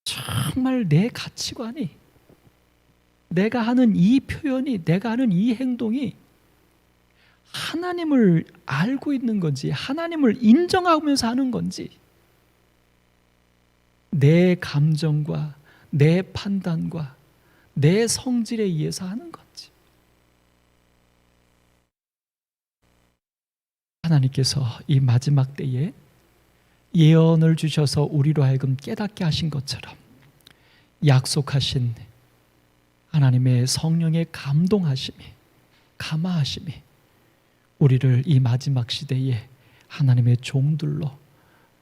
정말 내 가치관이, 내가 하는 이 표현이, 내가 하는 이 행동이 하나님을 알고 있는 건지, 하나님을 인정하면서 하는 건지, 내 감정과 내 판단과 내 성질에 의해서 하는 건지. 하나님께서 이 마지막 때에 예언을 주셔서 우리로 하여금 깨닫게 하신 것처럼 약속하신 하나님의 성령의 감동하심이, 감화하심이 우리를 이 마지막 시대에 하나님의 종들로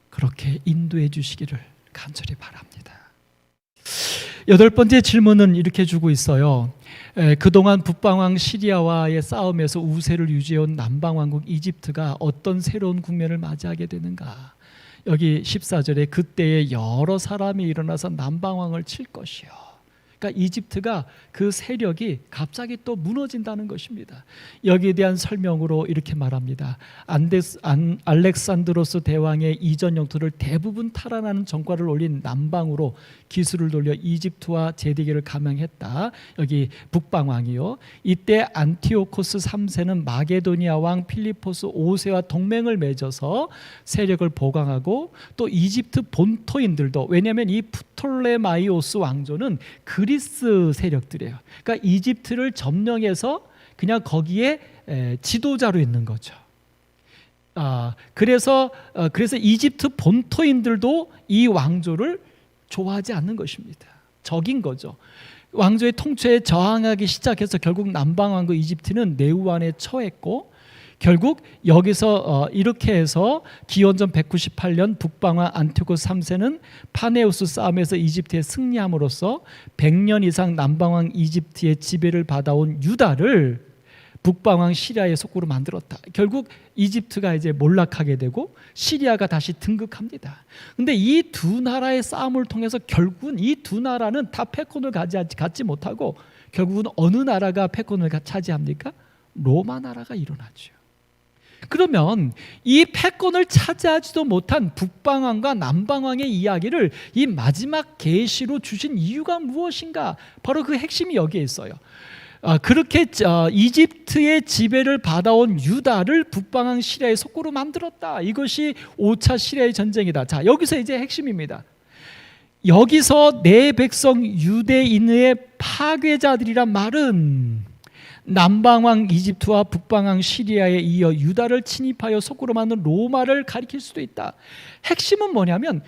그렇게 인도해 주시기를 간절히 바랍니다. 8번째 질문은 이렇게 주고 있어요. 그동안 북방왕 시리아와의 싸움에서 우세를 유지해온 남방왕국 이집트가 어떤 새로운 국면을 맞이하게 되는가? 여기 14절에 그때에 여러 사람이 일어나서 남방왕을 칠 것이요. 그러니까 이집트가 그 세력이 갑자기 또 무너진다는 것입니다. 여기에 대한 설명으로 이렇게 말합니다. 알렉산드로스 대왕의 이전 영토를 대부분 탈환하는 전과를 올린 남방으로 기술을 돌려 이집트와 제대기를 감행했다. 여기 북방왕이요. 이때 안티오코스 3세는 마게도니아 왕 필리포스 5세와 동맹을 맺어서 세력을 보강하고, 또 이집트 본토인들도, 왜냐하면 이 프톨레마이오스 왕조는 그리스 세력들이에요. 그러니까 이집트를 점령해서 그냥 거기에 지도자로 있는 거죠. 그래서 이집트 본토인들도 이 왕조를 좋아하지 않는 것입니다. 적인 거죠. 왕조의 통치에 저항하기 시작해서 결국 남방왕국 이집트는 내후환에 처했고, 결국 여기서 이렇게 해서 기원전 198년 북방왕 안티오코스 3세는 파네우스 싸움에서 이집트에 승리함으로써 100년 이상 남방왕 이집트의 지배를 받아온 유다를 북방왕 시리아의 속구로 만들었다. 결국 이집트가 이제 몰락하게 되고 시리아가 다시 등극합니다. 근데 이 두 나라의 싸움을 통해서 결국은 이 두 나라는 다 패권을 갖지 못하고 결국은 어느 나라가 패권을 차지합니까? 로마 나라가 일어나죠. 그러면 이 패권을 차지하지도 못한 북방왕과 남방왕의 이야기를 이 마지막 계시로 주신 이유가 무엇인가? 바로 그 핵심이 여기에 있어요. 그렇게 이집트의 지배를 받아온 유다를 북방왕 시리아의 속구로 만들었다. 이것이 5차 시리아의 전쟁이다. 자, 여기서 이제 핵심입니다. 여기서 내 백성 유대인의 파괴자들이란 말은 남방왕 이집트와 북방왕 시리아에 이어 유다를 침입하여 속구로 만든 로마를 가리킬 수도 있다. 핵심은 뭐냐면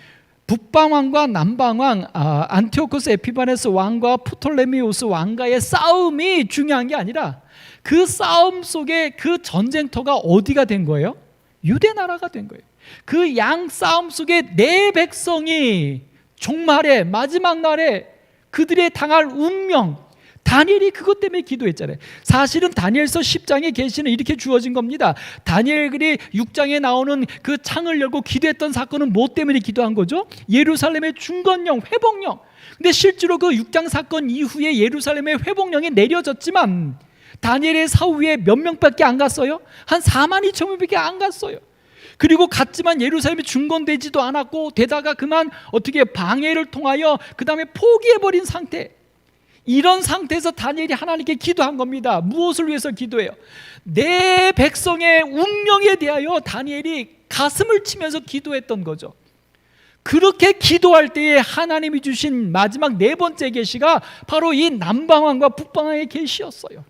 북방왕과 남방왕 안티오코스 에피바네스 왕과 프톨레미오스 왕과의 싸움이 중요한 게 아니라 그 싸움 속에 그 전쟁터가 어디가 된 거예요? 유대 나라가 된 거예요. 그 양 싸움 속에 내 백성이 종말에, 마지막 날에 그들의 당할 운명, 다니엘이 그것 때문에 기도했잖아요. 사실은 다니엘서 10장에 계시는 이렇게 주어진 겁니다. 다니엘이 6장에 나오는 그 창을 열고 기도했던 사건은 뭐 때문에 기도한 거죠? 예루살렘의 중건령, 회복령. 근데 실제로 그 6장 사건 이후에 예루살렘의 회복령이 내려졌지만 다니엘의 사후에 몇 명밖에 안 갔어요? 한 4만 2천 명밖에 안 갔어요. 그리고 갔지만 예루살렘이 중건되지도 않았고, 되다가 그만 어떻게 방해를 통하여 그 다음에 포기해버린 상태. 이런 상태에서 다니엘이 하나님께 기도한 겁니다. 무엇을 위해서 기도해요? 내 백성의 운명에 대하여 다니엘이 가슴을 치면서 기도했던 거죠. 그렇게 기도할 때에 하나님이 주신 마지막 4번째 계시가 바로 이 남방왕과 북방왕의 계시였어요.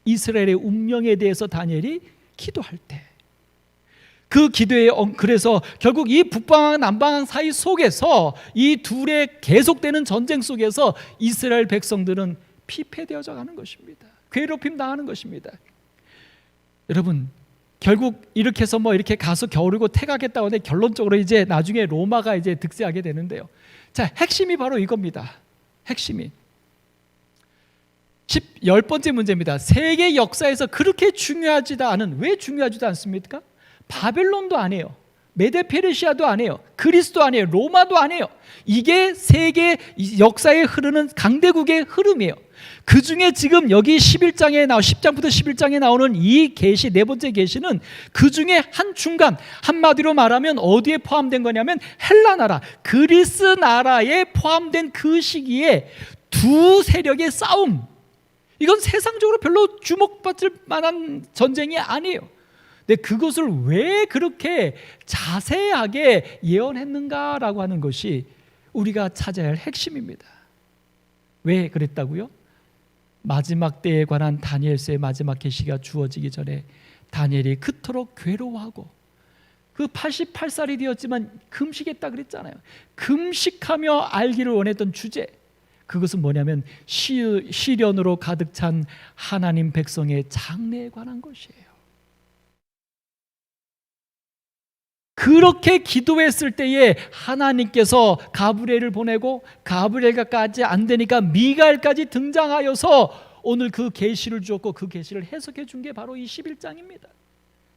이스라엘의 운명에 대해서 다니엘이 기도할 때, 그 기도의 그래서 결국 이 북방왕 남방왕 사이 속에서 이 둘의 계속되는 전쟁 속에서 이스라엘 백성들은 피폐되어져 가는 것입니다. 괴롭힘 당하는 것입니다. 여러분, 결국 이렇게 해서 이렇게 가서 겨울이고 태가겠다고 하는데 결론적으로 이제 나중에 로마가 이제 득세하게 되는데요. 자, 핵심이 바로 이겁니다. 핵심이 10번째 문제입니다. 세계 역사에서 그렇게 중요하지도 않은, 왜 중요하지도 않습니까? 바벨론도 아니에요, 메데 페르시아도 아니에요, 그리스도 아니에요, 로마도 아니에요. 이게 세계 역사에 흐르는 강대국의 흐름이에요. 그 중에 지금 여기 10장부터 11장에 나오는 이 계시, 네 번째 계시는 그 중에 한 중간, 한마디로 말하면 어디에 포함된 거냐면 헬라 나라, 그리스 나라에 포함된 그 시기에 두 세력의 싸움. 이건 세상적으로 별로 주목받을 만한 전쟁이 아니에요. 근데 그것을 왜 그렇게 자세하게 예언했는가라고 하는 것이 우리가 찾아야 할 핵심입니다. 왜 그랬다고요? 마지막 때에 관한 다니엘서의 마지막 계시가 주어지기 전에 다니엘이 그토록 괴로워하고 그 88살이 되었지만 금식했다 그랬잖아요. 금식하며 알기를 원했던 주제, 그것은 뭐냐면 시련으로 가득 찬 하나님 백성의 장래에 관한 것이에요. 그렇게 기도했을 때에 하나님께서 가브리엘을 보내고 가브리엘까지 안 되니까 미가엘까지 등장하여서 오늘 그 계시를 주었고 그 계시를 해석해 준 게 바로 이 11장입니다.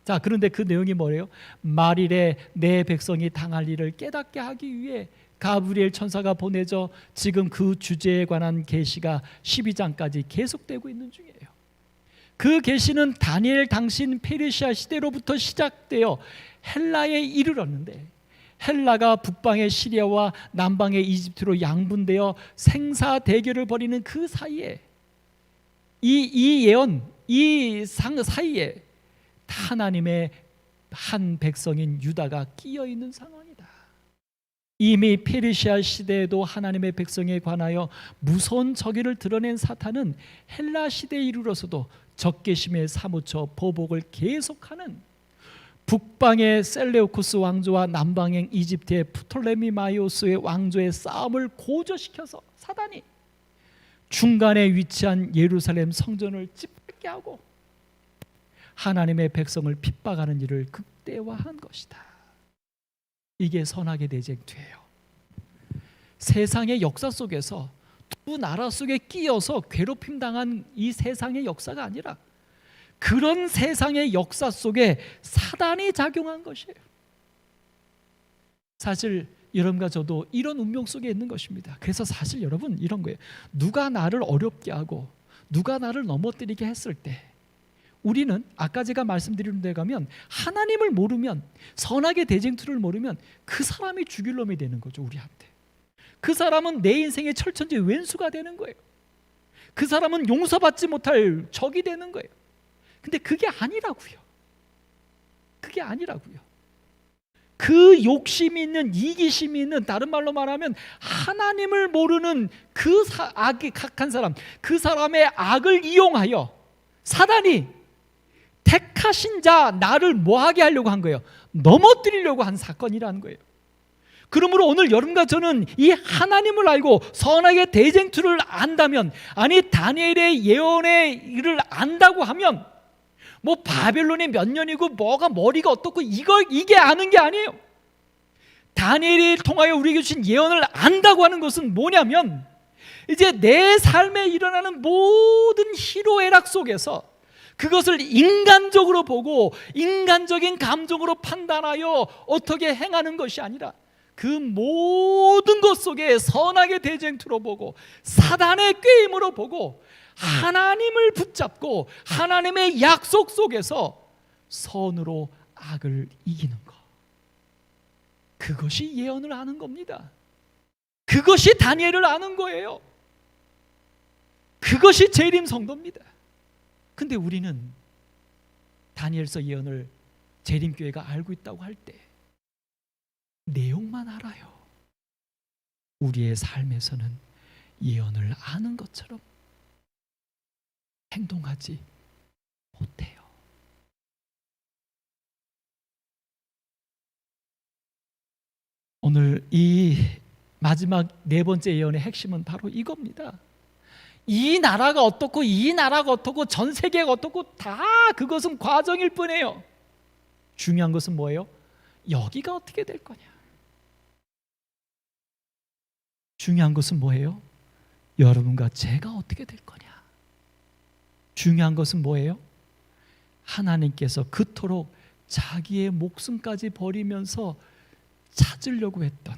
자, 그런데 그 내용이 뭐래요? 말일에 내 백성이 당할 일을 깨닫게 하기 위해 가브리엘 천사가 보내져 지금 그 주제에 관한 계시가 12장까지 계속되고 있는 중이에요. 그 계시는 다니엘 당신 페르시아 시대로부터 시작되어 헬라에 이르렀는데, 헬라가 북방의 시리아와 남방의 이집트로 양분되어 생사 대결을 벌이는 그 사이에 이 예언, 이 사이에 하나님의 한 백성인 유다가 끼어 있는 상황이다. 이미 페르시아 시대에도 하나님의 백성에 관하여 무서운 적의를 드러낸 사탄은 헬라 시대에 이르러서도 적개심에 사무쳐 보복을 계속하는 북방의 셀레우쿠스 왕조와 남방의 이집트의 프톨레미마이오스의 왕조의 싸움을 고조시켜서 사단이 중간에 위치한 예루살렘 성전을 짓밟게 하고 하나님의 백성을 핍박하는 일을 극대화한 것이다. 이게 선악의 대쟁투예요. 세상의 역사 속에서 두 나라 속에 끼어서 괴롭힘 당한 이 세상의 역사가 아니라 그런 세상의 역사 속에 사단이 작용한 것이에요. 사실 여러분과 저도 이런 운명 속에 있는 것입니다. 그래서 사실 여러분 이런 거예요. 누가 나를 어렵게 하고 누가 나를 넘어뜨리게 했을 때 우리는 아까 제가 말씀드린 데 가면 하나님을 모르면, 선악의 대쟁투를 모르면 그 사람이 죽일 놈이 되는 거죠. 우리한테 그 사람은 내 인생의 철천지 왼수가 되는 거예요. 그 사람은 용서받지 못할 적이 되는 거예요. 근데 그게 아니라고요. 그게 아니라고요. 그 욕심이 있는, 이기심이 있는, 다른 말로 말하면 하나님을 모르는 그 악이 각한 사람, 그 사람의 악을 이용하여 사단이 택하신 자 나를 뭐하게 하려고 한 거예요? 넘어뜨리려고 한 사건이라는 거예요. 그러므로 오늘 여러분과 저는 이 하나님을 알고 선악의 대쟁투를 안다면, 아니 다니엘의 예언의 일을 안다고 하면 뭐 바벨론이 몇 년이고 뭐가 머리가 어떻고 이게 아는 게 아니에요. 다니엘을 통하여 우리에게 주신 예언을 안다고 하는 것은 뭐냐면 이제 내 삶에 일어나는 모든 희로애락 속에서 그것을 인간적으로 보고 인간적인 감정으로 판단하여 어떻게 행하는 것이 아니라 그 모든 것 속에 선악의 대쟁투로 보고 사단의 꾀임으로 보고 하나님을 붙잡고 하나님의 약속 속에서 선으로 악을 이기는 것, 그것이 예언을 아는 겁니다. 그것이 다니엘을 아는 거예요. 그것이 재림 성도입니다. 근데 우리는 다니엘서 예언을 재림교회가 알고 있다고 할 때 내용만 알아요. 우리의 삶에서는 예언을 아는 것처럼 행동하지 못해요. 오늘 이 마지막 네 번째 예언의 핵심은 바로 이겁니다. 이 나라가 어떻고 이 나라가 어떻고 전 세계가 어떻고 다 그것은 과정일 뿐이에요. 중요한 것은 뭐예요? 여기가 어떻게 될 거냐. 중요한 것은 뭐예요? 여러분과 제가 어떻게 될 거냐. 중요한 것은 뭐예요? 하나님께서 그토록 자기의 목숨까지 버리면서 찾으려고 했던,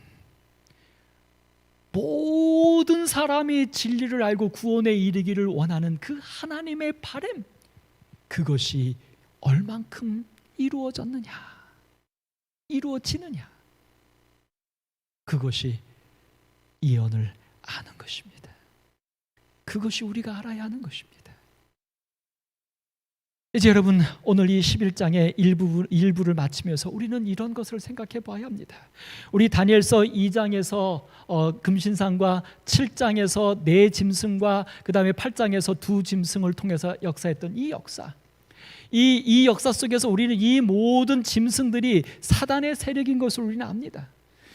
모든 사람이 진리를 알고 구원에 이르기를 원하는 그 하나님의 바람, 그것이 얼만큼 이루어졌느냐, 이루어지느냐, 그것이 예언을 아는 것입니다. 그것이 우리가 알아야 하는 것입니다. 이제 여러분, 오늘 이 11장의 일부를 마치면서 우리는 이런 것을 생각해 봐야 합니다. 우리 다니엘서 2장에서 금신상과 7장에서 네 짐승과 그 다음에 8장에서 두 짐승을 통해서 역사했던 이 역사, 이 역사 속에서 우리는 이 모든 짐승들이 사단의 세력인 것을 우리는 압니다.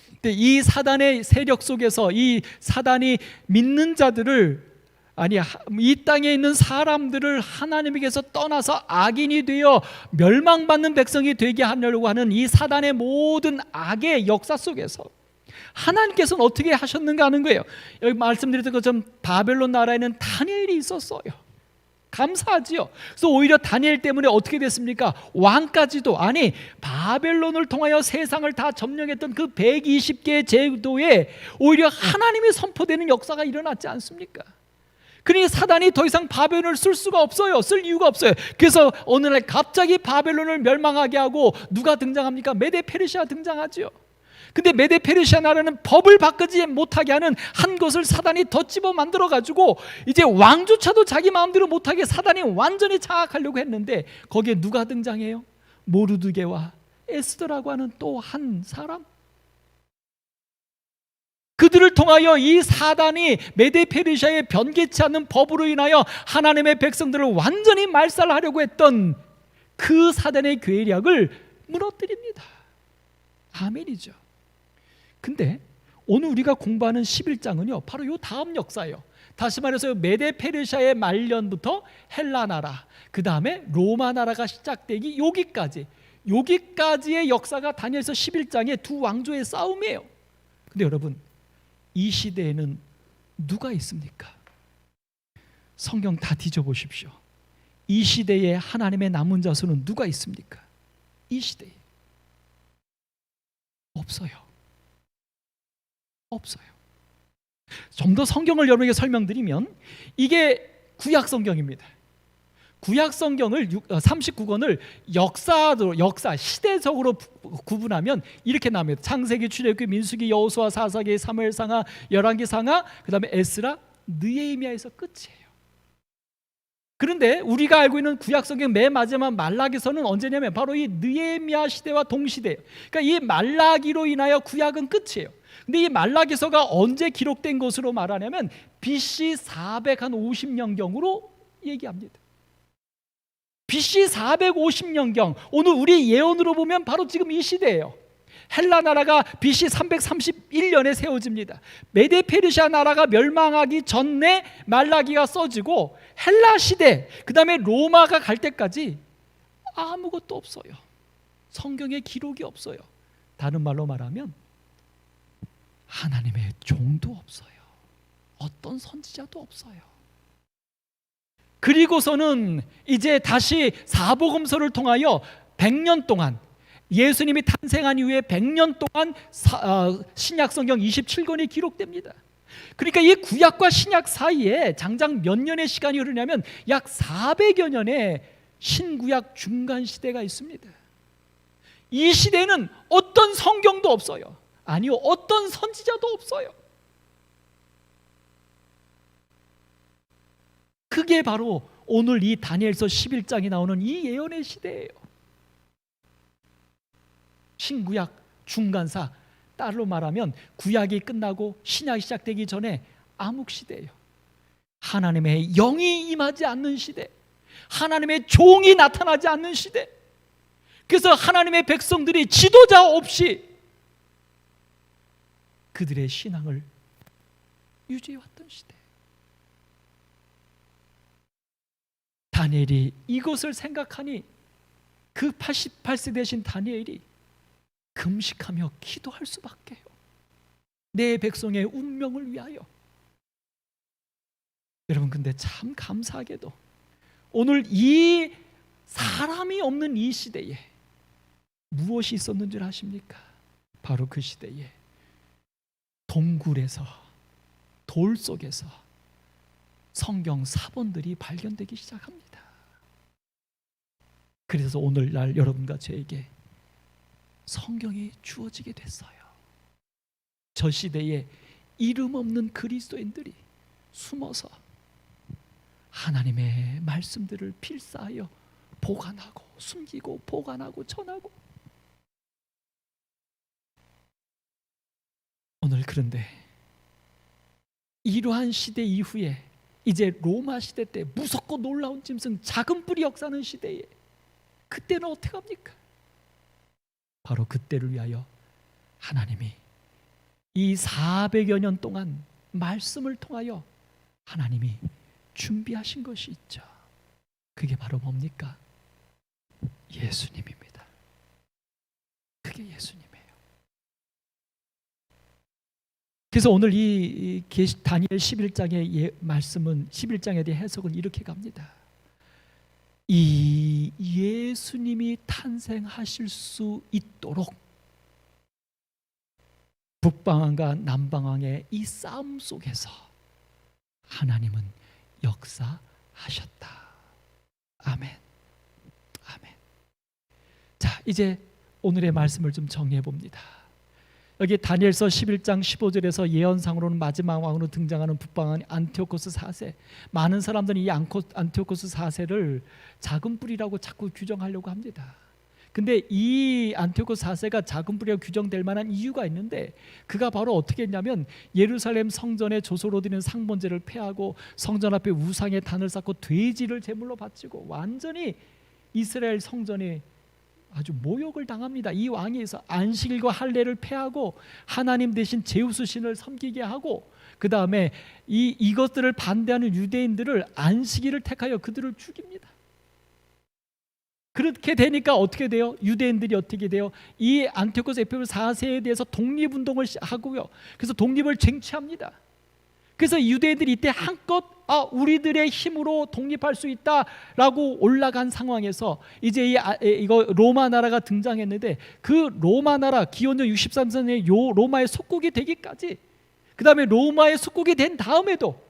근데 이 사단의 세력 속에서 이 사단이 믿는 자들을, 아니 이 땅에 있는 사람들을 하나님에게서 떠나서 악인이 되어 멸망받는 백성이 되게 하려고 하는 이 사단의 모든 악의 역사 속에서 하나님께서는 어떻게 하셨는가 하는 거예요. 여기 말씀드렸던 것처럼 바벨론 나라에는 다니엘이 있었어요. 감사하지요. 그래서 오히려 다니엘 때문에 어떻게 됐습니까? 왕까지도, 아니 바벨론을 통하여 세상을 다 점령했던 그 120개의 제도에 오히려 하나님이 선포되는 역사가 일어났지 않습니까? 그러니 사단이 더 이상 바벨론을 쓸 수가 없어요. 쓸 이유가 없어요. 그래서 어느 날 갑자기 바벨론을 멸망하게 하고 누가 등장합니까? 메데 페르시아 등장하죠. 근데 메데 페르시아 나라는 법을 바꾸지 못하게 하는 한 것을 사단이 더 집어 만들어 가지고 이제 왕조차도 자기 마음대로 못하게 사단이 완전히 장악하려고 했는데 거기에 누가 등장해요? 모르드게와 에스더라고 하는 또 한 사람. 그들을 통하여 이 사단이 메데 페르시아의 변개치 않는 법으로 인하여 하나님의 백성들을 완전히 말살하려고 했던 그 사단의 괴력을 무너뜨립니다. 아멘이죠. 근데 오늘 우리가 공부하는 11장은요 바로 이 다음 역사예요. 다시 말해서 메데 페르시아의 말년부터 헬라 나라, 그 다음에 로마 나라가 시작되기 여기까지의 역사가 다니엘서 11장의 두 왕조의 싸움이에요. 근데 여러분, 이 시대에는 누가 있습니까? 성경 다 뒤져보십시오. 이 시대에 하나님의 남은 자손은 누가 있습니까? 이 시대에 없어요. 없어요. 좀 더 성경을 여러분에게 설명드리면 이게 구약 성경입니다. 구약 성경을 39권을 역사 시대적으로 구분하면 이렇게 나옵니다. 창세기, 출애굽기, 민수기, 여호수아, 사사기, 사무엘상하, 열왕기 상하, 그다음에 에스라, 느헤미야에서 끝이에요. 그런데 우리가 알고 있는 구약 성경 맨 마지막 말라기서는 언제냐면 바로 이 느헤미야 시대와 동시대예요. 그러니까 이 말라기로 인하여 구약은 끝이에요. 근데 이 말라기서가 언제 기록된 것으로 말하냐면 BC 450년경으로 얘기합니다. BC 450년경, 오늘 우리 예언으로 보면 바로 지금 이 시대예요. 헬라 나라가 BC 331년에 세워집니다. 메데 페르시아 나라가 멸망하기 전에 말라기가 써지고 헬라 시대, 그 다음에 로마가 갈 때까지 아무것도 없어요. 성경에 기록이 없어요. 다른 말로 말하면 하나님의 종도 없어요. 어떤 선지자도 없어요. 그리고서는 이제 다시 사복음서를 통하여 100년 동안, 예수님이 탄생한 이후에 100년 동안 신약 성경 27권이 기록됩니다. 그러니까 이 구약과 신약 사이에 장장 몇 년의 시간이 흐르냐면 약 400여 년의 신구약 중간 시대가 있습니다. 이 시대에는 어떤 성경도 없어요. 아니요, 어떤 선지자도 없어요. 그게 바로 오늘 이 다니엘서 11장이 나오는 이 예언의 시대예요. 신구약 중간사, 따로 말하면 구약이 끝나고 신약이 시작되기 전에 암흑시대예요. 하나님의 영이 임하지 않는 시대, 하나님의 종이 나타나지 않는 시대. 그래서 하나님의 백성들이 지도자 없이 그들의 신앙을 유지해왔던 시대. 다니엘이 이것을 생각하니 그 88세 되신 다니엘이 금식하며 기도할 수밖에요. 내 백성의 운명을 위하여. 여러분, 근데 참 감사하게도 오늘 이 사람이 없는 이 시대에 무엇이 있었는 줄 아십니까? 바로 그 시대에 동굴에서, 돌 속에서 성경 사본들이 발견되기 시작합니다. 그래서 오늘날 여러분과 저에게 성경이 주어지게 됐어요. 저 시대에 이름 없는 그리스도인들이 숨어서 하나님의 말씀들을 필사하여 보관하고 숨기고 보관하고 전하고. 오늘 그런데 이러한 시대 이후에 이제 로마 시대 때 무섭고 놀라운 짐승 작은 뿔이 역사하는 시대에 그때는 어떻게 합니까? 바로 그때를 위하여 하나님이 이 400여 년 동안 말씀을 통하여 하나님이 준비하신 것이 있죠. 그게 바로 뭡니까? 예수님입니다. 그게 예수님이에요. 그래서 오늘 이 다니엘 11장의 말씀은 11장에 대해 해석은 이렇게 갑니다. 이 예수님이 탄생하실 수 있도록 북방왕과 남방왕의 이 싸움 속에서 하나님은 역사하셨다. 아멘. 아멘. 자, 이제 오늘의 말씀을 좀 정리해 봅니다. 여기 다니엘서 11장 15절에서 예언상으로는 마지막 왕으로 등장하는 북방왕 안티오코스 4세. 많은 사람들은 이 안티오코스 4세를 작은 뿔이라고 자꾸 규정하려고 합니다. 근데 이 안티오코스 4세가 작은 뿔이라고 규정될 만한 이유가 있는데, 그가 바로 어떻게 했냐면 예루살렘 성전에 조소로 드리는 상번제를 폐하고 성전 앞에 우상의 단을 쌓고 돼지를 제물로 바치고 완전히 이스라엘 성전에 아주 모욕을 당합니다. 이 왕에서 안식일과 할례를 폐하고 하나님 대신 제우스 신을 섬기게 하고, 그 다음에 이것들을 반대하는 유대인들을 안식일을 택하여 그들을 죽입니다. 그렇게 되니까 어떻게 돼요? 유대인들이 어떻게 돼요? 이 안티오코스 에피오스 4세에 대해서 독립운동을 하고요. 그래서 독립을 쟁취합니다. 그래서 유대인들이 이때 한껏 우리들의 힘으로 독립할 수 있다라고 올라간 상황에서 이제 이거 로마 나라가 등장했는데, 그 로마 나라 기원전 63년에 로마의 속국이 되기까지, 그 다음에 로마의 속국이 된 다음에도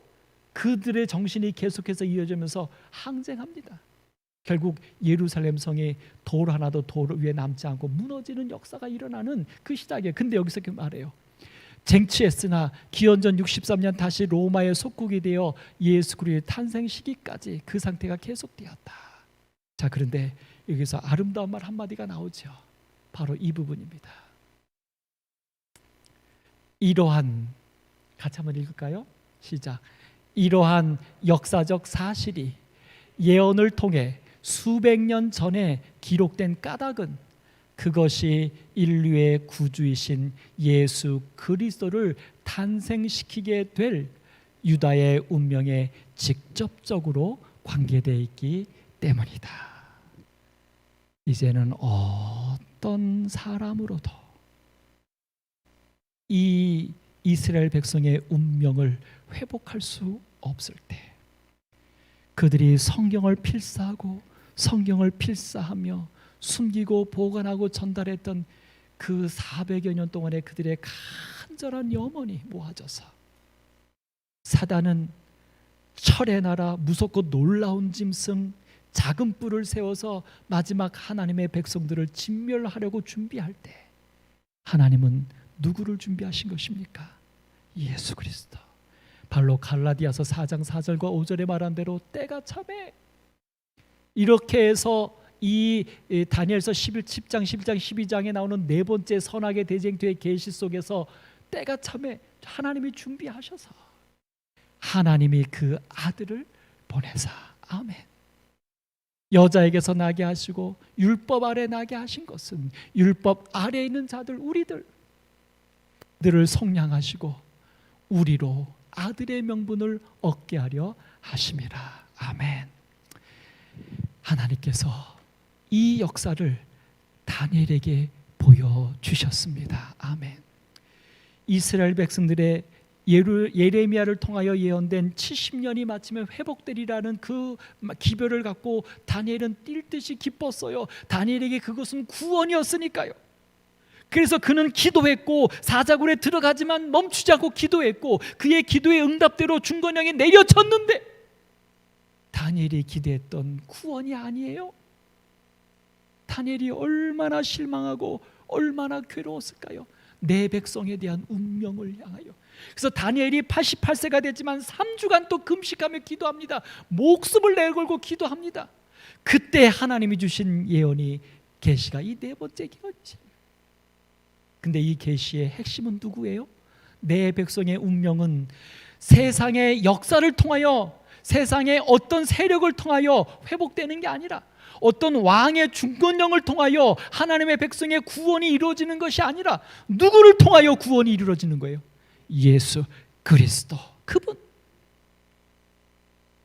그들의 정신이 계속해서 이어지면서 항쟁합니다. 결국 예루살렘 성이 돌 하나도 돌 위에 남지 않고 무너지는 역사가 일어나는 그 시작이에요. 근데 여기서 이렇게 말해요. 쟁취했으나 기원전 63년 다시 로마의 속국이 되어 예수 그리스도의 탄생 시기까지 그 상태가 계속되었다. 자, 그런데 여기서 아름다운 말 한마디가 나오죠. 바로 이 부분입니다. 이러한, 같이 한번 읽을까요? 시작. 이러한 역사적 사실이 예언을 통해 수백 년 전에 기록된 까닭은 그것이 인류의 구주이신 예수 그리스도를 탄생시키게 될 유다의 운명에 직접적으로 관계되어 있기 때문이다. 이제는 어떤 사람으로도 이 이스라엘 백성의 운명을 회복할 수 없을 때, 그들이 성경을 필사하고 성경을 필사하며 숨기고 보관하고 전달했던 그 400여 년 동안의 그들의 간절한 염원이 모아져서 사단은 철의 나라, 무섭고 놀라운 짐승 작은 뿔을 세워서 마지막 하나님의 백성들을 진멸하려고 준비할 때, 하나님은 누구를 준비하신 것입니까? 예수 그리스도. 바로 갈라디아서 4장 4절과 5절에 말한 대로 때가 참에, 이렇게 해서 이 다니엘서 10장 11장 12장에 나오는 네 번째 선악의 대쟁투의 계시 속에서 때가 참에 하나님이 준비하셔서 하나님이 그 아들을 보내사, 아멘, 여자에게서 나게 하시고 율법 아래 나게 하신 것은 율법 아래에 있는 자들, 우리들, 너를 속량하시고 우리로 아들의 명분을 얻게 하려 하심이라. 아멘. 하나님께서 이 역사를 다니엘에게 보여주셨습니다. 아멘. 이스라엘 백성들의 예레미야를 통하여 예언된 70년이 마침에 회복되리라는 그 기별을 갖고 다니엘은 뛸 듯이 기뻤어요. 다니엘에게 그것은 구원이었으니까요. 그래서 그는 기도했고 사자굴에 들어가지만 멈추지 않고 기도했고 그의 기도의 응답대로 중건형이 내려쳤는데 다니엘이 기대했던 구원이 아니에요. 다니엘이 얼마나 실망하고 얼마나 괴로웠을까요? 내 백성에 대한 운명을 향하여. 그래서 다니엘이 88세가 됐지만 3주간 또 금식하며 기도합니다. 목숨을 내걸고 기도합니다. 그때 하나님이 주신 예언이 계시가 이 네 번째 계시입니다. 근데 이 계시의 핵심은 누구예요? 내 백성의 운명은 세상의 역사를 통하여, 세상의 어떤 세력을 통하여 회복되는 게 아니라, 어떤 왕의 중건령을 통하여 하나님의 백성의 구원이 이루어지는 것이 아니라 누구를 통하여 구원이 이루어지는 거예요? 예수 그리스도, 그분.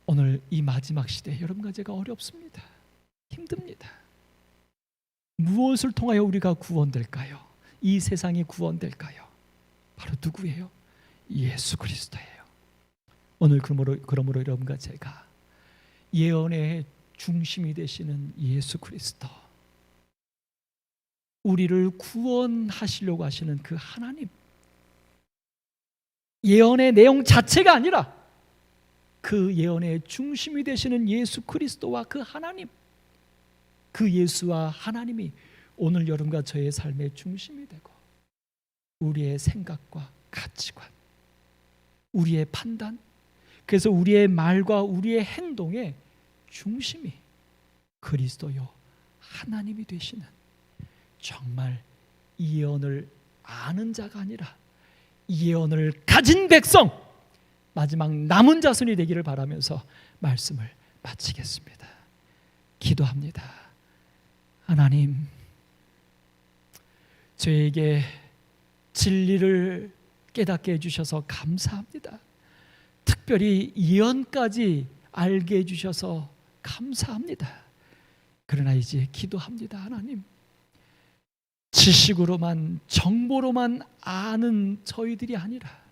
오늘 이 마지막 시대 여러분과 제가 어렵습니다. 힘듭니다. 무엇을 통하여 우리가 구원될까요? 이 세상이 구원될까요? 바로 누구예요? 예수 그리스도예요. 오늘 그러므로 여러분과 제가 예언의 중심이 되시는 예수 그리스도, 우리를 구원하시려고 하시는 그 하나님, 예언의 내용 자체가 아니라 그 예언의 중심이 되시는 예수 그리스도와 그 하나님, 그 예수와 하나님이 오늘 여러분과 저의 삶의 중심이 되고 우리의 생각과 가치관, 우리의 판단, 그래서 우리의 말과 우리의 행동의 중심이 그리스도요 하나님이 되시는, 정말 이 예언을 아는 자가 아니라 이 예언을 가진 백성, 마지막 남은 자손이 되기를 바라면서 말씀을 마치겠습니다. 기도합니다. 하나님, 저에게 진리를 깨닫게 해주셔서 감사합니다. 특별히 예언까지 알게 해주셔서 감사합니다. 그러나 이제 기도합니다. 하나님, 지식으로만, 정보로만 아는 저희들이 아니라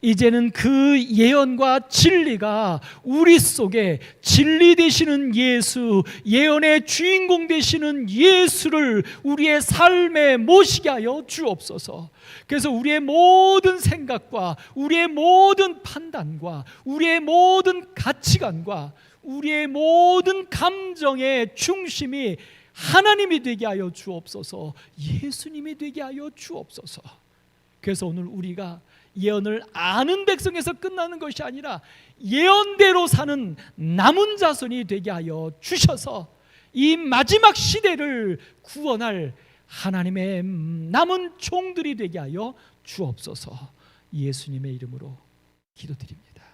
이제는 그 예언과 진리가 우리 속에 진리 되시는 예수, 예언의 주인공 되시는 예수를 우리의 삶에 모시게 하여 주옵소서. 그래서 우리의 모든 생각과 우리의 모든 판단과 우리의 모든 가치관과 우리의 모든 감정의 중심이 하나님이 되게 하여 주옵소서. 예수님이 되게 하여 주옵소서. 그래서 오늘 우리가 예언을 아는 백성에서 끝나는 것이 아니라 예언대로 사는 남은 자손이 되게 하여 주셔서 이 마지막 시대를 구원할 하나님의 남은 종들이 되게 하여 주옵소서. 예수님의 이름으로 기도드립니다.